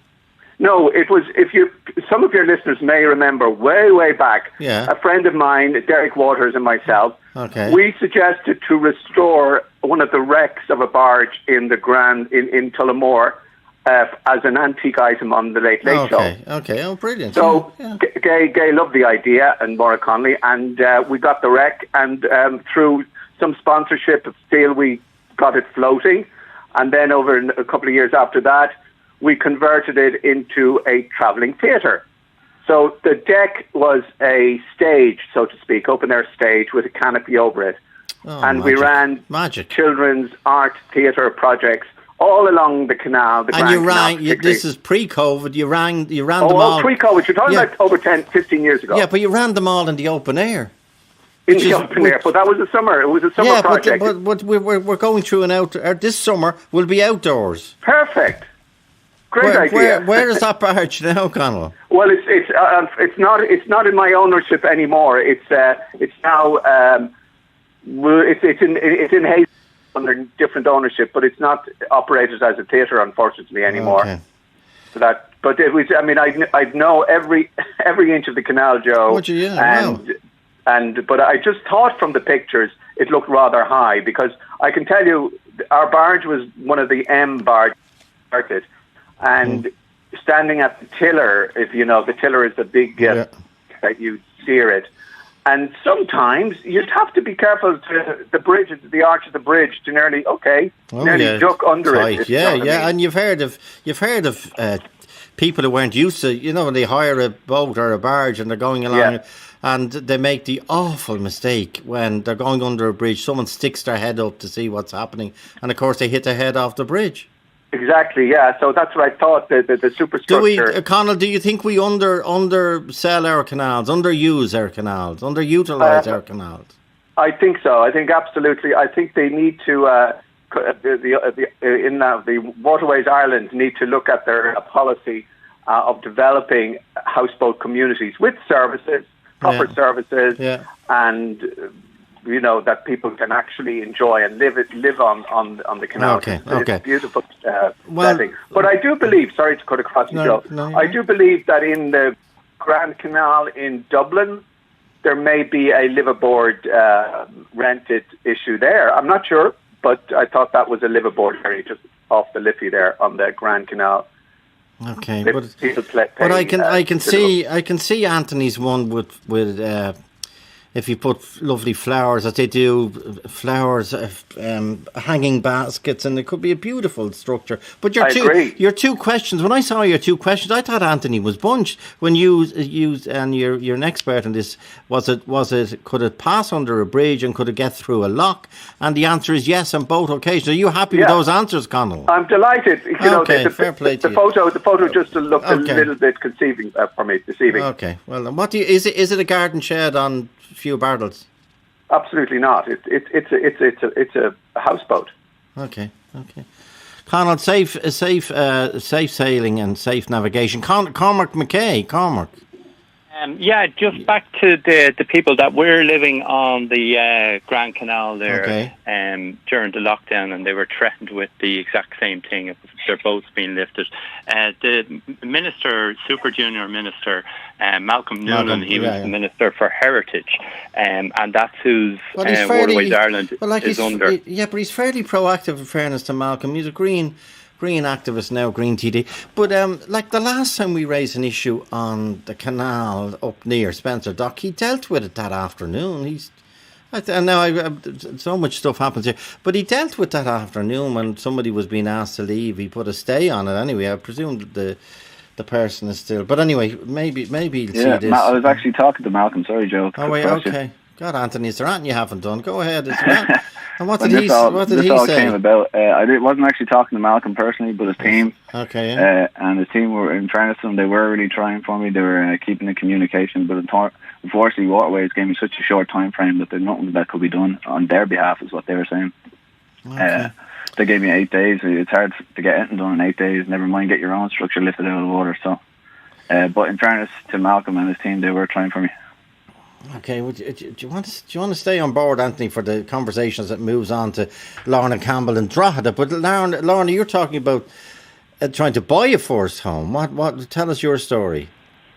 No, it was, some of your listeners may remember way back, a friend of mine, Derek Waters, and myself, we suggested to restore one of the wrecks of a barge in the in Tullamore as an antique item on the Late Late Show. Okay, oh, brilliant. So Gay loved the idea, and Maura Connolly, and we got the wreck, and through some sponsorship of steel, we got it floating, and then over a couple of years after that, we converted it into a travelling theatre. So the deck was a stage, so to speak, open-air stage with a canopy over it. Oh, and we ran children's art theatre projects all along the canal. And you ran, this is pre-COVID, you ran them all. Oh, pre-COVID, you're talking about over 10, 15 years ago. Yeah, but you ran them all in the open air. In the open air, but that was a summer. It was a summer project. But we're going through this summer will be outdoors. Perfect. Great idea. Where is that barge now, Conal? Well, it's not in my ownership anymore. It's now it's in Hayes under different ownership, but it's not operated as a theatre, unfortunately, anymore. Okay. But it was. I mean, I'd know every inch of the canal, Joe. Would you? Yeah. But I just thought from the pictures it looked rather high, because I can tell you our barge was one of the M barges started, and standing at the tiller, if you know, the tiller is the big that you steer it, and sometimes you'd have to be careful to the arch of the bridge to nearly duck under it. Yeah, and you've heard of people who weren't used to, when they hire a boat or a barge and they're going along. And they make the awful mistake when they're going under a bridge. Someone sticks their head up to see what's happening. And, of course, they hit their head off the bridge. Exactly, yeah. So that's what I thought, the superstructure. Conal, do you think we undersell our canals, underuse our canals, underutilise our canals? I think so. I think absolutely. I think they need to, the Waterways Ireland need to look at their policy of developing houseboat communities with services, proper services, and that people can actually enjoy and live on the canal. It's a beautiful setting. But I do believe, sorry to cut across you, Joe, I do believe that in the Grand Canal in Dublin, there may be a liveaboard rented issue there. I'm not sure, but I thought that was a liveaboard area just off the Liffey there on the Grand Canal. Okay, but I can see Anthony's one with if you put lovely flowers, as they do, flowers, hanging baskets, and it could be a beautiful structure. But your two questions, when I saw your two questions, I thought Anthony was bunched. When you and you're an expert in this, could it pass under a bridge and could it get through a lock? And the answer is yes on both occasions. Are you happy with those answers, Conal? I'm delighted. Fair play to you. The photo just looked a little bit conceiving for me, deceiving. Okay, well, is it a garden shed on few barrels? Absolutely not. It's a houseboat. Okay. Conal, safe sailing and safe navigation. Cormac McKay. Just back to the people that were living on the Grand Canal there during the lockdown, and they were threatened with the exact same thing of their boats being lifted. The minister, Super Junior Minister, Malcolm Noonan, he was the Minister for Heritage, and that's whose Waterways Ireland is under. Yeah, but he's fairly proactive, in fairness to Malcolm. He's a Green activist now, Green TD. But like the last time we raised an issue on the canal up near Spencer Dock, he dealt with it that afternoon. So much stuff happens here, but he dealt with that afternoon when somebody was being asked to leave. He put a stay on it anyway. I presume that the person is still. But anyway, maybe he'll see this. I was actually talking to Malcolm. Sorry, Joe. Oh wait, okay. God, Anthony, is there anything you haven't done? Go ahead. And what did he say? Came about. I wasn't actually talking to Malcolm personally, but his team. Okay. Yeah. And his team were, in fairness to them, they were really trying for me. They were keeping the communication, but unfortunately, Waterways gave me such a short time frame that there's nothing that could be done on their behalf, is what they were saying. Okay. They gave me 8 days. It's hard to get anything done in 8 days. Never mind get your own structure lifted out of the water. So, but in fairness to Malcolm and his team, they were trying for me. Okay, do you want to stay on board, Anthony, for the conversations that moves on to Lorna Campbell and Drogheda? But Lorna, you're talking about trying to buy a first home. What? Tell us your story.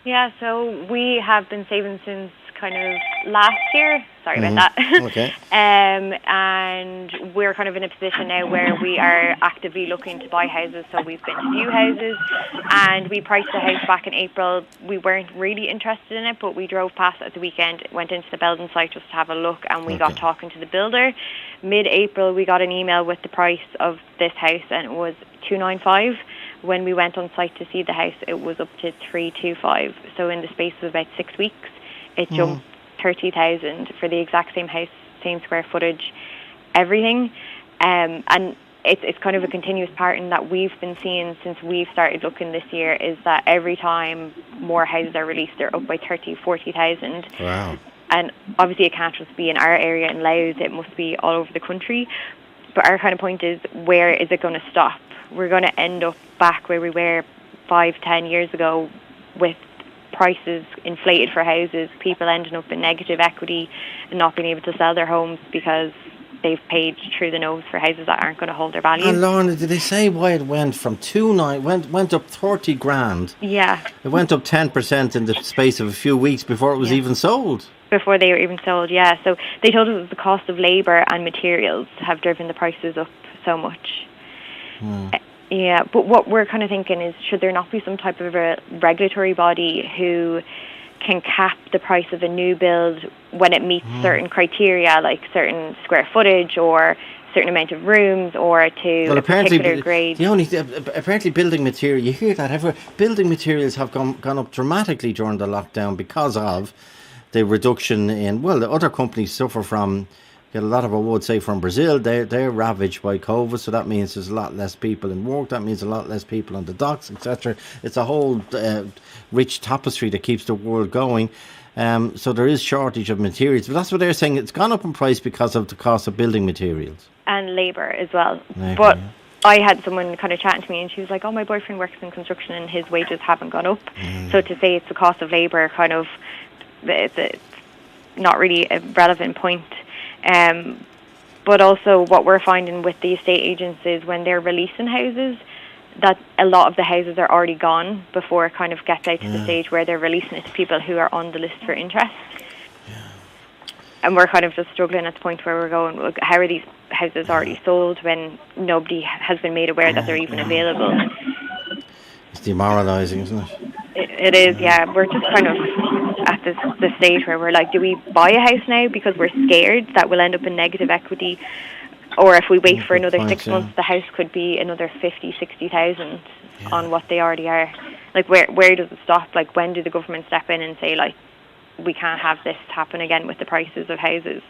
Yeah, so we have been saving since kind of last year. Sorry about that. Okay. And we're kind of in a position now where we are actively looking to buy houses. So we've been to view houses, and we priced the house back in April. We weren't really interested in it, but we drove past at the weekend, went into the building site just to have a look, and we got talking to the builder. Mid-April, we got an email with the price of this house, and it was $295. When we went on site to see the house, it was up to $325. So in the space of about 6 weeks, it jumped 30,000 for the exact same house, same square footage, everything. And it's kind of a continuous pattern that we've been seeing since we've started looking this year, is that every time more houses are released, they're up by 30,000, 40,000. Wow. And obviously it can't just be in our area in Louth, it must be all over the country. But our kind of point is, where is it going to stop? We're going to end up back where we were 5-10 years ago, with prices inflated for houses, people ending up in negative equity and not being able to sell their homes because they've paid through the nose for houses that aren't going to hold their value. And Lorna, did they say why it went from went up 30 grand? Yeah. It went up 10% in the space of a few weeks before it was even sold. Before they were even sold, yeah. So they told us that the cost of labour and materials have driven the prices up so much. Yeah, but what we're kind of thinking is, should there not be some type of a regulatory body who can cap the price of a new build when it meets certain criteria, like certain square footage or certain amount of rooms, or to a particular grade? Apparently building material, you hear that everywhere, building materials have gone up dramatically during the lockdown because of the reduction in, well, the other companies suffer from, a lot of, I would say, from Brazil. They're ravaged by COVID, so that means there's a lot less people in work. That means a lot less people on the docks, etc. It's a whole rich tapestry that keeps the world going. So there is shortage of materials, but that's what they're saying. It's gone up in price because of the cost of building materials and labour as well. But I had someone kind of chatting to me, and she was like, "Oh, my boyfriend works in construction, and his wages haven't gone up." So to say it's the cost of labour, kind of, it's not really a relevant point. But also what we're finding with the estate agents is, when they're releasing houses, that a lot of the houses are already gone before it kind of gets out to the stage where they're releasing it to people who are on the list for interest. And we're kind of just struggling at the point where we're going, look, how are these houses already sold when nobody has been made aware that they're even available? It's demoralising, isn't it? It is, yeah. We're just kind of at the stage where we're like, do we buy a house now because we're scared that we'll end up in negative equity? Or if we wait for another 6 months, the house could be another 50,000, 60,000 on what they already are. Like, where does it stop? Like, when do the government step in and say, like, we can't have this happen again with the prices of houses?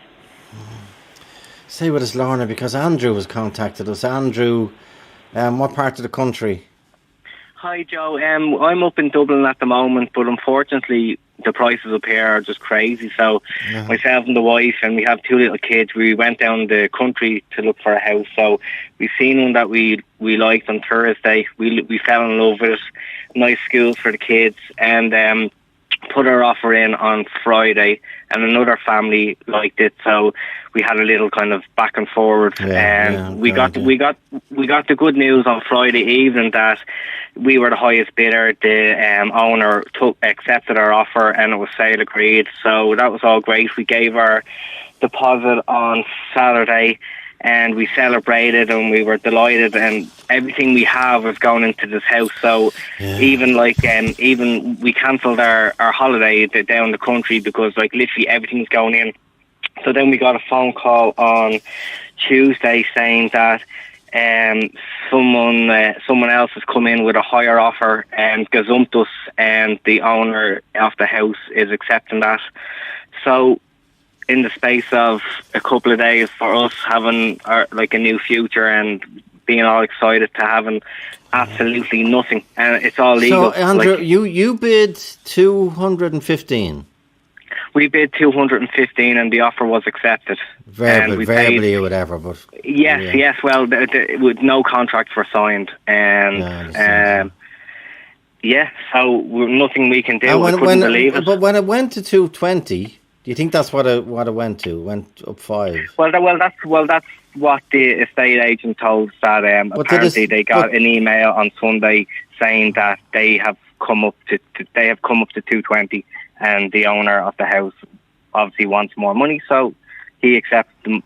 Stay with us, Lorna, because Andrew has contacted us. Andrew, what part of the country? Hi, Joe. I'm up in Dublin at the moment, but unfortunately the prices up here are just crazy. So myself and the wife, and we have 2 little kids, we went down the country to look for a house. So we seen one that we liked on Thursday. We fell in love with it. Nice schools for the kids, and put our offer in on Friday, and another family liked it, so we had a little kind of back and forward. We got the good news on Friday evening that we were the highest bidder. The owner accepted our offer, and it was sale agreed. So that was all great. We gave our deposit on Saturday, and we celebrated, and we were delighted, and everything we have is going into this house. So even we cancelled our holiday down the country because, like, literally everything's going in. So then we got a phone call on Tuesday saying that someone else has come in with a higher offer and gazumped us, and the owner of the house is accepting that. So in the space of a couple of days, for us having like a new future and being all excited to having absolutely nothing, and it's all legal. So Andrew, you bid 215. We bid 215, and the offer was accepted. Verbally or whatever, but yes. Well, with no contracts were signed, and so nothing we can do. I couldn't believe it. But when it went to 220, Do you think that's what it went to? Went up 5? Well, that's what the estate agent told us, that apparently they got an email on Sunday saying that they have come up to 220, and the owner of the house obviously wants more money, so he accepts them.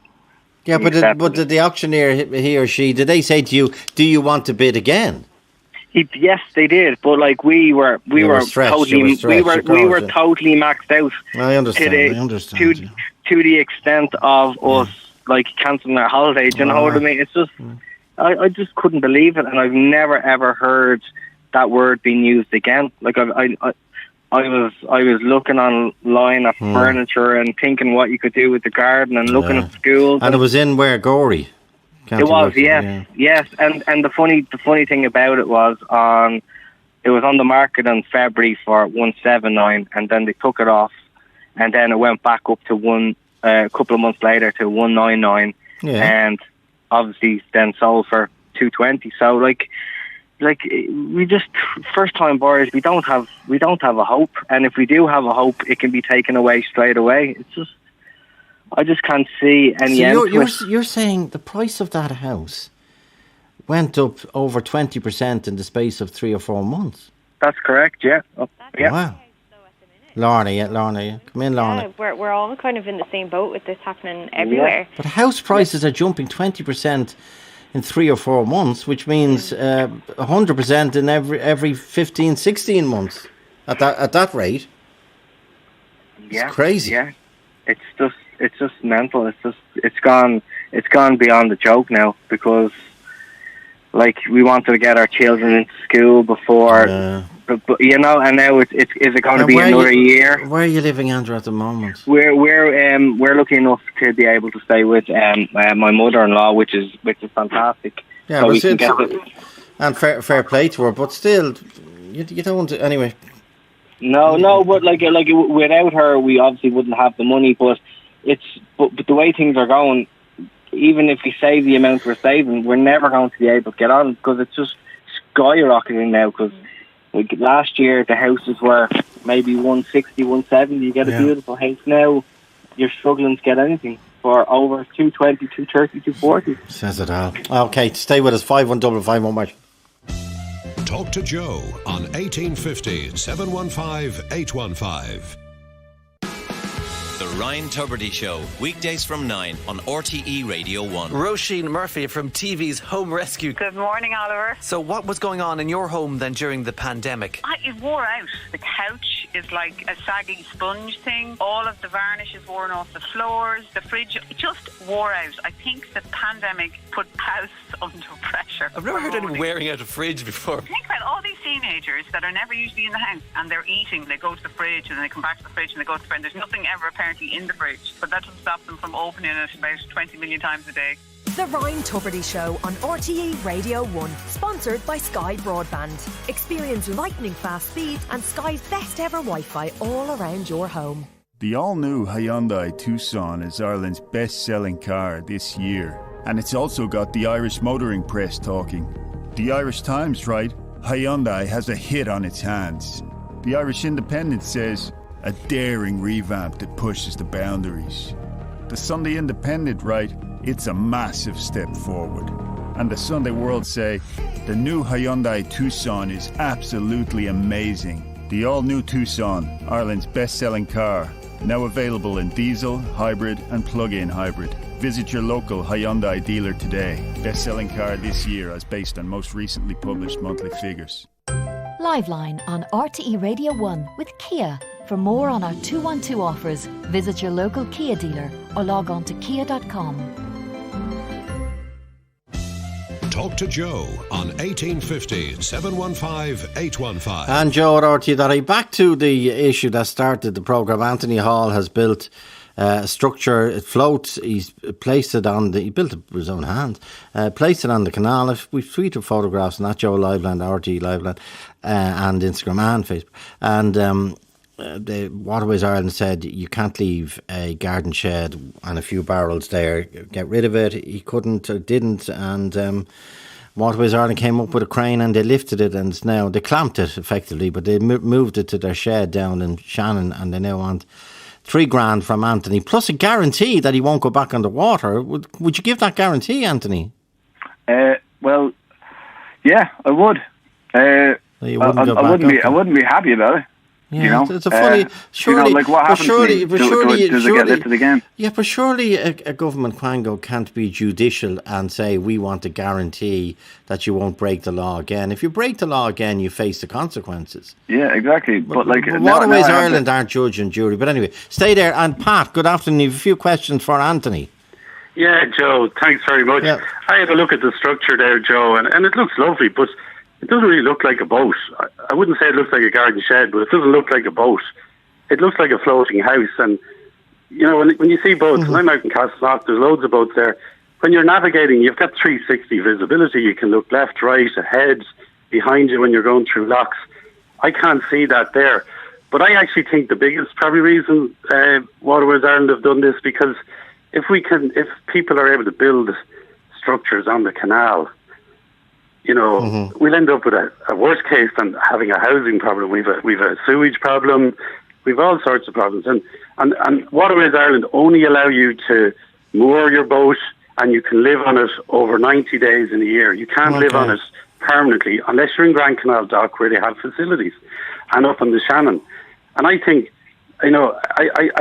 Yeah, but did the auctioneer, he or she, did they say to you, "Do you want to bid again"? Yes, they did, but like we were totally maxed out. I understand. To the extent of us like cancelling our holiday. Do you know what I mean? It's just I just couldn't believe it, and I've never ever heard that word being used again. Like I was looking online at furniture and thinking what you could do with the garden, and looking at schools. And it was in where Gorey. It was, yes. And the funny thing about it was on the market in February for 179, and then they took it off, and then it went back up to a couple of months later to 199, and obviously then sold for 220. So like we just, first time buyers, we don't have a hope, and if we do have a hope, it can be taken away straight away. It's just, I just can't see any end to it. You're saying the price of that house went up over 20% in the space of 3 or 4 months? That's correct, yeah. Wow. Lorna, come in, Lorna. Yeah, we're all kind of in the same boat with this happening everywhere. But house prices are jumping 20% in 3 or 4 months, which means 100% in every 15, 16 months at that rate. It's crazy. Yeah, it's just mental. It's gone beyond the joke now, because like we wanted to get our children into school before, but you know, and now is it going to be another year? Where are you living, Andrew, at the moment? We're lucky enough to be able to stay with my mother-in-law, which is fantastic. Yeah, so we can get it. And fair play to her, but still, you don't anyway. No, but like without her, we obviously wouldn't have the money. But but the way things are going, even if we save the amount we're saving, we're never going to be able to get on, because it's just skyrocketing now. Because like last year, the houses were maybe 160, 170. You get a beautiful house now, you're struggling to get anything for over 220, 230, 240. Says it all. Okay, stay with us. 51551 March. Talk to Joe on 1850 715 815. The Ryan Tubridy Show, weekdays from 9 on RTE Radio 1. Roisin Murphy from TV's Home Rescue. Good morning, Oliver. So what was going on in your home then during the pandemic? It wore out. The couch is like a saggy sponge thing. All of the varnish is worn off the floors. The fridge, it just wore out. I think the pandemic put the house under pressure. I've never heard anyone wearing out a fridge before. Think about all these teenagers that are never usually in the house, and they're eating. They go to the fridge, and then they come back to the fridge, and they go to the fridge. There's nothing ever apparently in the fridge, but that doesn't stop them from opening it about 20 million times a day. The Ryan Tubridy Show on RTE Radio 1, sponsored by Sky Broadband. Experience lightning fast speed and Sky's best ever Wi-Fi all around your home. The all-new Hyundai Tucson is Ireland's best-selling car this year, and it's also got the Irish motoring press talking. The Irish Times write, Hyundai has a hit on its hands. The Irish Independent says, a daring revamp that pushes the boundaries. The Sunday Independent write, it's a massive step forward. And the Sunday World say, the new Hyundai Tucson is absolutely amazing. The all-new Tucson, Ireland's best-selling car, now available in diesel, hybrid and plug-in hybrid. Visit your local Hyundai dealer today. Best-selling car this year as based on most recently published monthly figures. Liveline on RTE Radio 1 with Kia. For more on our 212 offers, visit your local Kia dealer or log on to kia.com. Talk to Joe on 1850 715 815. And Joe at RTE. Back to the issue that started the programme. Anthony Hall has built a structure. It floats. He's placed it on he built it with his own hand. Placed it on the canal. We've tweeted photographs on that, Joe Liveline, RTE Liveline, and Instagram and Facebook. And the Waterways Ireland said you can't leave a garden shed and a few barrels there. Get rid of it. He couldn't or didn't, and Waterways Ireland came up with a crane and they lifted it, and now they clamped it effectively, but they moved it to their shed down in Shannon, and they now want $3,000 from Anthony, plus a guarantee that he won't go back on the water. Would you give that guarantee, Anthony? Well, yeah, I would. I wouldn't be happy about it. Yeah, it's a funny. Surely, like what happens does it get lifted again? Yeah, but surely a government quango can't be judicial and say we want to guarantee that you won't break the law again. If you break the law again, you face the consequences. Yeah, exactly. But Waterways Ireland aren't judge and jury. But anyway, stay there. And Pat, good afternoon. You have a few questions for Anthony. Yeah, Joe. Thanks very much. Yeah. I had a look at the structure there, Joe, and it looks lovely, but it doesn't really look like a boat. I wouldn't say it looks like a garden shed, but it doesn't look like a boat. It looks like a floating house. And, when you see boats, and I'm out in Castlelock, there's loads of boats there. When you're navigating, you've got 360 visibility. You can look left, right, ahead, behind you when you're going through locks. I can't see that there. But I actually think the biggest probably reason Waterways Ireland have done this, because if people are able to build structures on the canal, we'll end up with a worse case than having a housing problem. We've a sewage problem. We've all sorts of problems. And Waterways Ireland only allow you to moor your boat, and you can live on it over 90 days in a year. You can't live on it permanently unless you're in Grand Canal Dock, where they have facilities, and up on the Shannon. And I think, I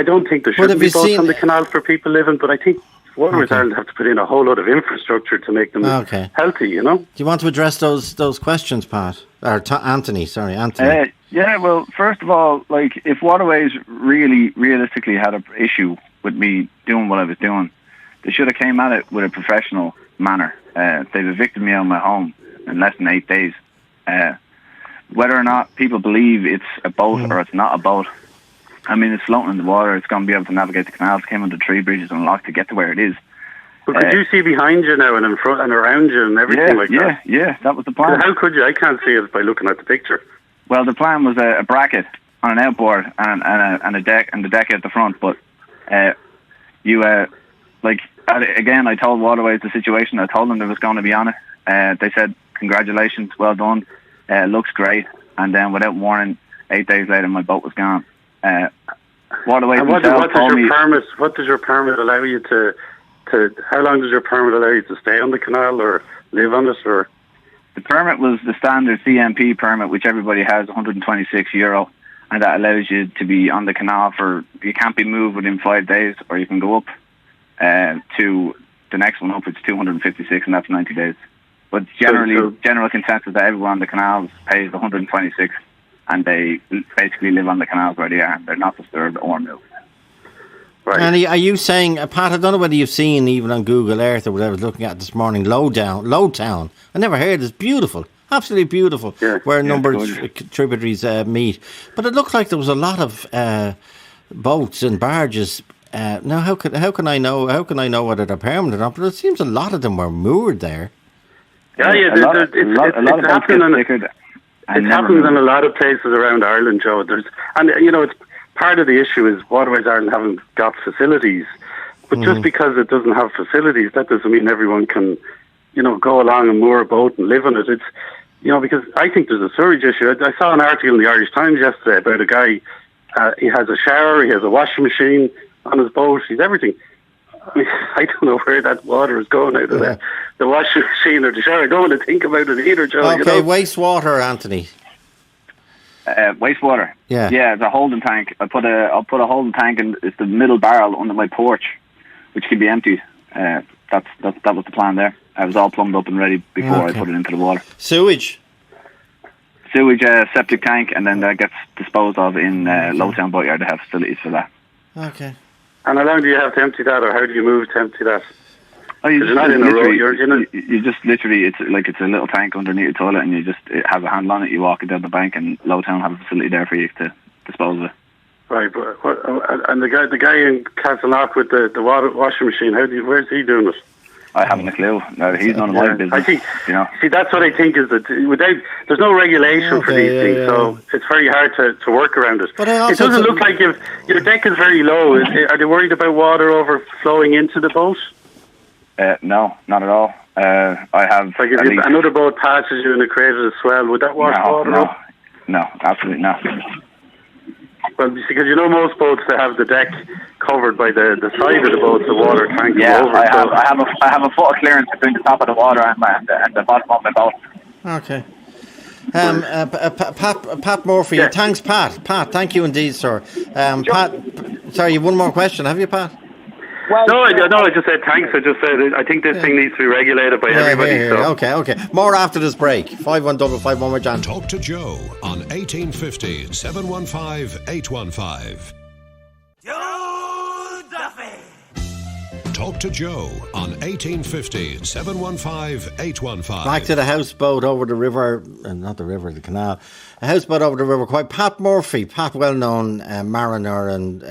don't think there should be boats on the canal for people living, but I think Waterways Ireland have to put in a whole lot of infrastructure to make them healthy, Do you want to address those questions, Pat? Or Anthony, sorry, Anthony. Yeah, well, first of all, if Waterways really realistically had an issue with me doing what I was doing, they should have came at it with a professional manner. They've evicted me out of my home in less than 8 days. Whether or not people believe it's a boat or it's not a boat, I mean, it's floating in the water. It's going to be able to navigate the canals, came under 3 bridges and locked to get to where it is. But could you see behind you now and in front and around you and everything that? Yeah, that was the plan. How could you? I can't see it by looking at the picture. Well, the plan was a bracket on an outboard and a deck and the deck at the front. But again, I told Waterways the situation. I told them there was going to be on it. They said, "Congratulations, well done. Looks great." And then, without warning, 8 days later, my boat was gone. Waterways what does your permit allow you to? How long does your permit allow you to stay on the canal or live on it? Or the permit was the standard CMP permit, which everybody has, €126, and that allows you to be on the canal you can't be moved within 5 days, or you can go up to the next one up. It's 256, and that's 90 days. But general consensus that everyone on the canals pays 126. And they basically live on the canals where they are. They're not disturbed or moved. Right. And are you saying, Pat, I don't know whether you've seen, even on Google Earth or whatever I was looking at this morning, Lowtown. I never heard. It's beautiful. Absolutely beautiful. Yeah, where a number of tributaries meet. But it looked like there was a lot of boats and barges. Now, how can I know whether they're permanent or not? But it seems a lot of them were moored there. Yeah. A lot of boats get stickered. It happens in a lot of places around Ireland, Joe. It's part of the issue is Waterways Ireland haven't got facilities. But just because it doesn't have facilities, that doesn't mean everyone can, go along and moor a boat and live on it. It's, because I think there's a sewage issue. I saw an article in the Irish Times yesterday about a guy. He has a shower, he has a washing machine on his boat, he's everything. I mean, I don't know where that water is going out of the washing machine or the shower. I don't want to think about it either, Joe. Okay, wastewater, Anthony. Wastewater. Yeah, it's a holding tank. I'll put a holding tank, and it's the middle barrel under my porch, which can be emptied. That was the plan there. I was all plumbed up and ready before I put it into the water. Sewage, septic tank, and then that gets disposed of in Lowtown Boatyard. They have facilities for that. Okay. And how long do you have to empty that, or how do you move to empty that? Oh, you're not in a row. You just literally, it's a little tank underneath the toilet, and it has a handle on it. You walk it down the bank, and Lowtown have a facility there for you to dispose of it. Right, but and the guy in Castlelock with the washing machine, where's he doing it? I haven't a clue. No, he's none of my business. I think, see, that's what I think is that there's no regulation for these things, so it's very hard to work around it. But it doesn't look like your deck is very low. Are they worried about water overflowing into the boat? No, not at all. I have. Like if another boat passes you and it created a swell, would that wash water up? No, absolutely not. Well, because most boats they have the deck covered by the side of the boat, the water tank over. I have a foot of clearance between the top of the water and the bottom of my boat. Okay. Pat Murphy. Yeah. Thanks, Pat. Pat, thank you indeed, sir. Pat, sorry, one more question. Have you, Pat? Well, no, I just said thanks. I just said I think this thing needs to be regulated by everybody. Yeah. So. Okay. More after this break. 51551 with John. Talk to Joe on 1850 715 815. Joe Duffy. Talk to Joe on 1850 715 815. Back to the houseboat over the river, not the river, the canal. A houseboat over the river. Quite Pat Murphy. Pat, well-known mariner and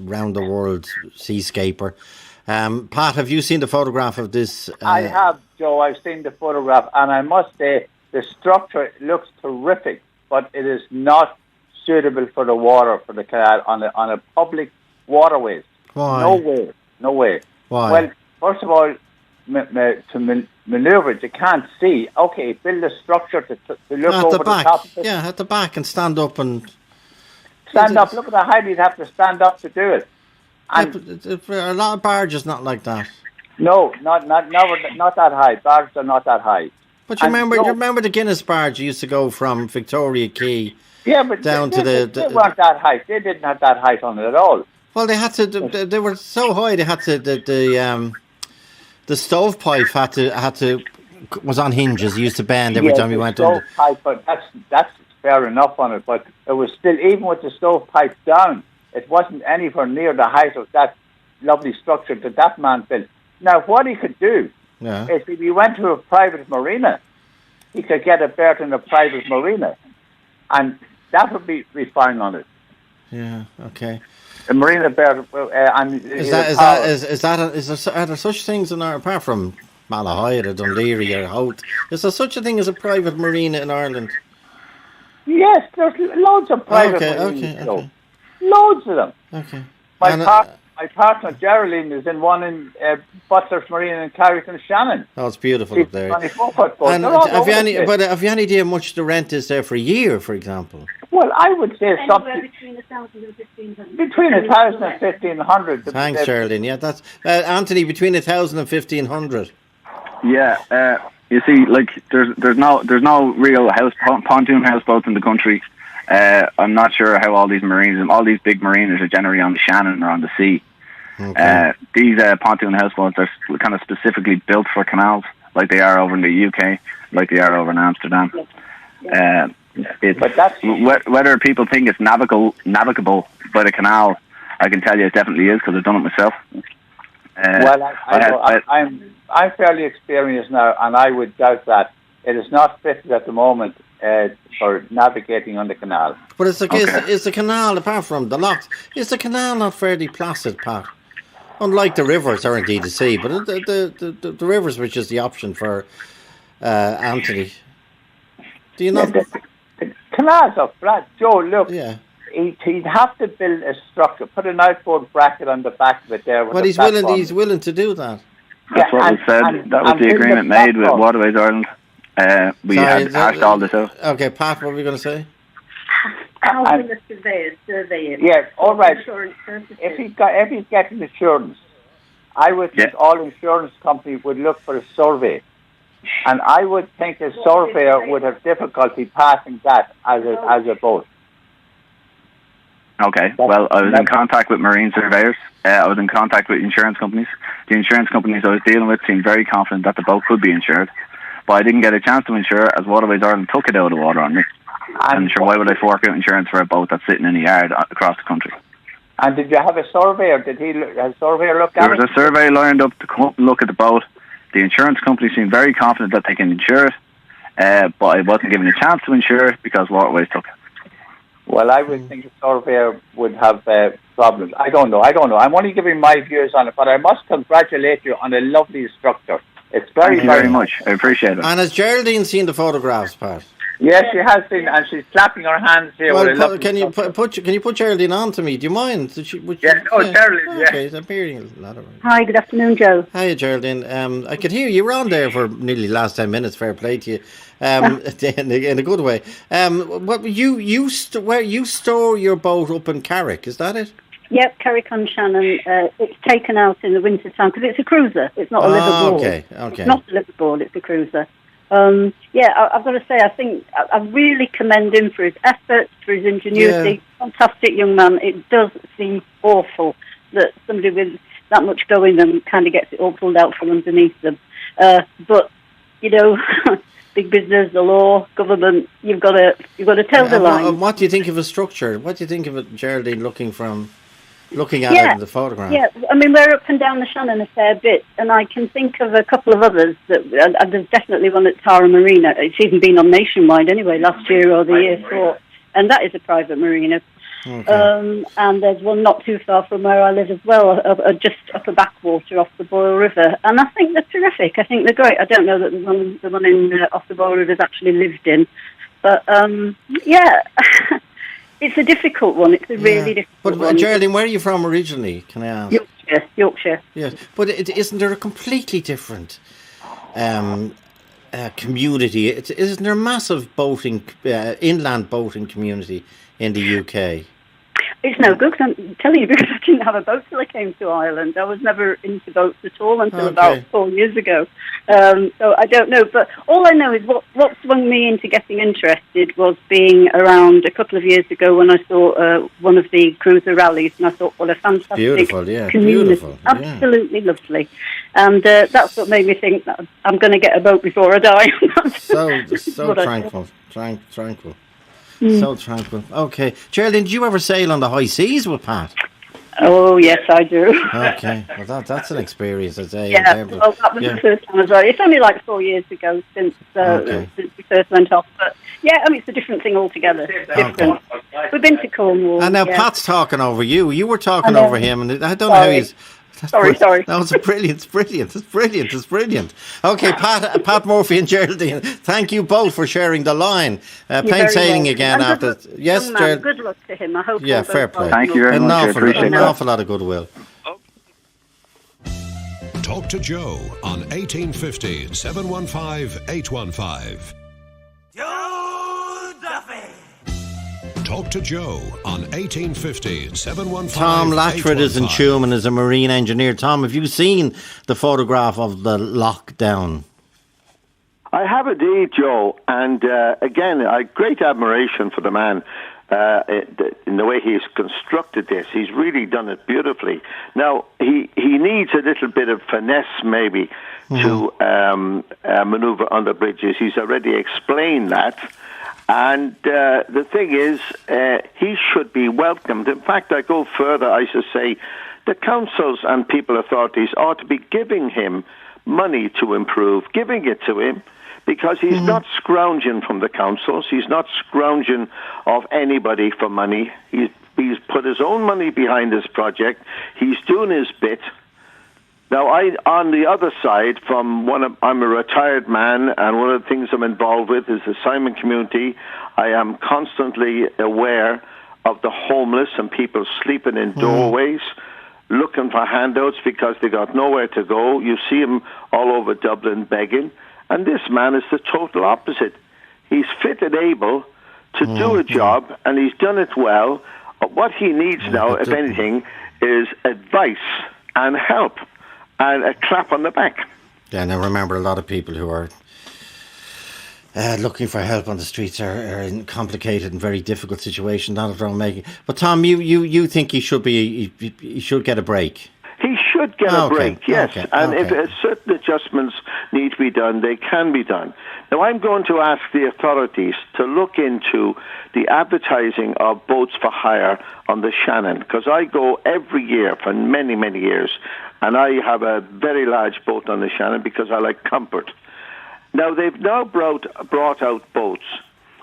round the world seascaper. Pat, have you seen the photograph of this? I have, Joe. I've seen the photograph, and I must say the structure looks terrific, but it is not suitable for the water, for the canal, on a public waterways. Why? No way. Why? Well, first of all, to manoeuvre it, you can't see. Okay, build a structure to look over the top of it. Yeah, at the back, and stand up and... Stand up. Look at how high you'd have to stand up to do it. And a lot of barges not like that. No, not that high. Barges are not that high. But you remember the Guinness barge used to go from Victoria Quay down to the... They weren't that high. They didn't have that height on it at all. Well, they had to... They were so high, they had to... The stovepipe was on hinges. It used to bend every time we went under. But that's fair enough on it. But it was still, even with the stovepipe down, it wasn't anywhere near the height of that lovely structure that man built. Now, what he could do is if he went to a private marina, he could get a berth in a private marina, and that would be fine on it. Yeah. Okay. A marina berth, and are there such things in Ireland apart from Malahide or Dunleary or Holt? Is there such a thing as a private marina in Ireland? Yes, there's loads of private marinas. Okay. Loads of them. Okay. My partner Geraldine is in one in Butler's Marina in Carrington Shannon. Oh, it's beautiful up there. 24-foot boat. And have you any idea how much the rent is there for a year, for example? Well, I would say something between 1,000 and 1,500. Between 1,000 and 1,500. Thanks, Geraldine. Yeah, that's Anthony. Between 1,000 and 1,500. Yeah, you see, like there's no real pontoon houseboats in the country. I'm not sure how all these big marinas are generally on the Shannon or on the sea. Okay. These pontoon houseboats are kind of specifically built for canals, like they are over in the UK, like they are over in Amsterdam. Whether people think it's navigable by the canal, I can tell you it definitely is, because I've done it myself. I'm fairly experienced now, and I would doubt that it is not fitted at the moment for navigating on the canal. But is the canal, apart from the locks, is the canal not fairly placid, Pat? Unlike the rivers, or indeed the sea, but the rivers, which is the option for Anthony. Do you know? The canals are flat. Joe, look. Yeah. He'd have to build a structure, put an outboard bracket on the back of it there. But he's willing to do that. That's what was said. That was the agreement made with Waterways Ireland. We had hashed all this out. Okay, Pat, what were we going to say? How will the survey? Yeah, all right. If he's getting insurance, I would think all insurance companies would look for a survey. And I would think a surveyor would have difficulty passing that as a boat. Okay, well, I was in contact with marine surveyors. I was in contact with insurance companies. The insurance companies I was dealing with seemed very confident that the boat could be insured. But I didn't get a chance to insure as Waterways Ireland took it out of the water on me. And sure, why would I fork out insurance for a boat that's sitting in a yard across the country? And did you have a surveyor? Has a surveyor looked at it? There was a surveyor lined up to come look at the boat. The insurance company seemed very confident that they can insure it, but I wasn't given a chance to insure it because Waterways took it. Well, I would think a surveyor would have problems. I don't know. I'm only giving my views on it, but I must congratulate you on a lovely structure. It's very, Thank you very much. I appreciate it. And has Geraldine seen the photographs, Pat? Yes, she has been, and she's clapping her hands here. Well, can you put Geraldine on to me? Do you mind? Geraldine, yeah. Okay, I'm hearing a lot of. Hi, good afternoon, Joe. Hi, Geraldine. I could hear you were on there for nearly the last 10 minutes. Fair play to you, in a good way. What you store your boat up in Carrick? Is that it? Yep, Carrick-on-Shannon. It's taken out in the winter time because it's a cruiser. It's not a liverboard. Okay. It's not a liverboard. It's a cruiser. I've got to say, I think I really commend him for his efforts, for his ingenuity. Yeah. Fantastic young man. It does seem awful that somebody with that much going them kind of gets it all pulled out from underneath them. But you know, big business, the law, government. You've got to tell the line. What do you think of his structure? What do you think of it, Geraldine? Looking at it in the photograph. Yeah, I mean, we're up and down the Shannon a fair bit, and I can think of a couple of others. There's definitely one at Tara Marina. It's even been on Nationwide anyway, last year or the year before, and that is a private marina. Okay. And there's one not too far from where I live as well, just up a backwater off the Boyle River, and I think they're terrific. I think they're great. I don't know that the one in off the Boyle River is actually lived in, but It's a difficult one. It's a really difficult one. But Geraldine, where are you from originally? Can I ask? Yorkshire. Yes, but isn't there a completely different community? Isn't there a massive boating, inland boating community in the UK? It's no good, 'cause I'm telling you, because I didn't have a boat till I came to Ireland. I was never into boats at all until about 4 years ago. So I don't know. But all I know is what swung me into getting interested was being around a couple of years ago when I saw one of the cruiser rallies, and I thought, what a fantastic community. Beautiful. Absolutely lovely. And that's what made me think that I'm going to get a boat before I die. so tranquil. Tranquil. So tranquil. Okay. Geraldine, did you ever sail on the high seas with Pat? Oh, yes, I do. Okay. Well, that's an experience, I'd say. Yeah, well, that was the first time as well. It's only like 4 years ago since we first went off. But, yeah, I mean, it's a different thing altogether. Different. We've been to Cornwall. And now Pat's talking over you. You were talking over him, and I don't know how he's... Sorry. That was brilliant. It's brilliant. Okay, Pat Murphy and Geraldine, thank you both for sharing the line. Plain sailing again after. Yes, Geraldine. Good luck to him. I hope. Yeah, fair play. Thank you very much. An awful lot of goodwill. Talk to Joe on 1850 715 815. Joe Duffy. Talk to Joe on 1850 715 Tom Latchford is in Tuam and is a marine engineer. Tom, have you seen the photograph of the lockdown? I have indeed, Joe. And again, I have great admiration for the man in the way he's constructed this. He's really done it beautifully. Now, he needs a little bit of finesse, maybe, to manoeuvre on the bridges. He's already explained that. And the thing is, he should be welcomed. In fact, I go further, I should say, the councils and people authorities ought to be giving him money to improve, giving it to him, because he's not scrounging from the councils, he's not scrounging off anybody for money. He's put his own money behind this project, he's doing his bit. Now, on the other side, I'm a retired man, and one of the things I'm involved with is the Simon community. I am constantly aware of the homeless and people sleeping in doorways, looking for handouts because they got nowhere to go. You see them all over Dublin begging. And this man is the total opposite. He's fit and able to do a job, and he's done it well. What he needs now, if anything, is advice and help. And a clap on the back. Yeah, and I remember a lot of people who are looking for help on the streets are in complicated and very difficult situations. Not at all making. But Tom, you think he should get a break? He should get a break, yes. If certain adjustments need to be done, they can be done. Now, I'm going to ask the authorities to look into the advertising of boats for hire on the Shannon, because I go every year for many, many years, and I have a very large boat on the Shannon because I like comfort. Now, they've now brought out boats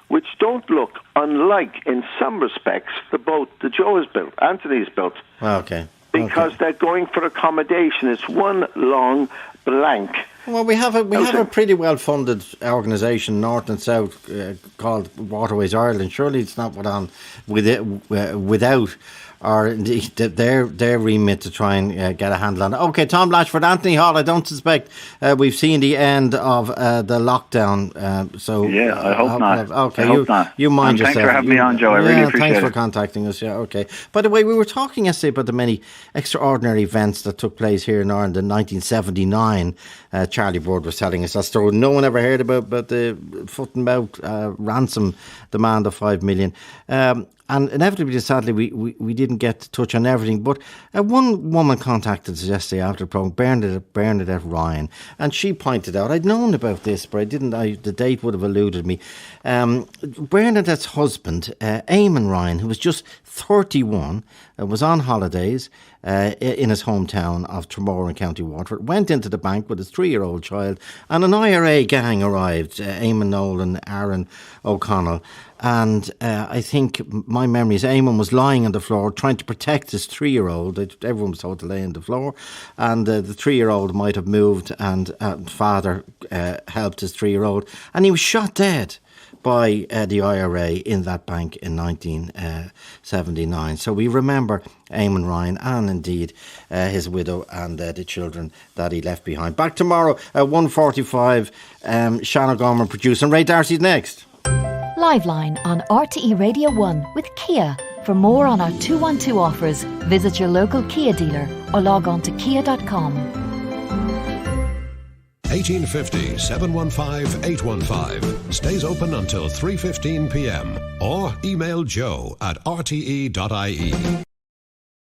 which don't look unlike, in some respects, the boat that Joe has built, Anthony's built. Okay. Because they're going for accommodation. It's one long blank Well, we have a pretty well funded organisation, North and South, called Waterways Ireland. Surely it's not without or indeed their remit to try and get a handle on it. Okay, Tom Blatchford, Anthony Hall, I don't suspect we've seen the end of the lockdown. Yeah, I hope not. Okay, I hope not. You mind yourself. Thanks for having me on, Joe. I really appreciate it. Thanks for contacting us. Yeah, okay. By the way, we were talking yesterday about the many extraordinary events that took place here in Ireland in 1979. Charlie Bird was telling us that story. No one ever heard about the foot and mouth ransom demand of $5 million. And inevitably, sadly, we didn't get to touch on everything. But one woman contacted us yesterday after the programme, Bernadette Ryan, and she pointed out, I'd known about this, but the date would have eluded me. Bernadette's husband, Eamon Ryan, who was just 31, was on holidays in his hometown of Tremor in County Waterford, went into the bank with his 3-year-old child, and an IRA gang arrived, Eamon Nolan, Aaron O'Connell. And I think my memory is Eamon was lying on the floor trying to protect his 3-year-old. Everyone was told to lay on the floor. And the 3-year-old might have moved, and father helped his 3-year-old. And he was shot dead by the IRA in that bank in 1979. So we remember Eamon Ryan and indeed his widow and the children that he left behind. Back tomorrow at 1:45. Shannon Gorman producing. Ray Darcy's next. Liveline on RTE Radio 1 with Kia. For more on our 212 offers, visit your local Kia dealer or log on to kia.com. 1850 715 815 stays open until 3:15 p.m. or email joe@rte.ie.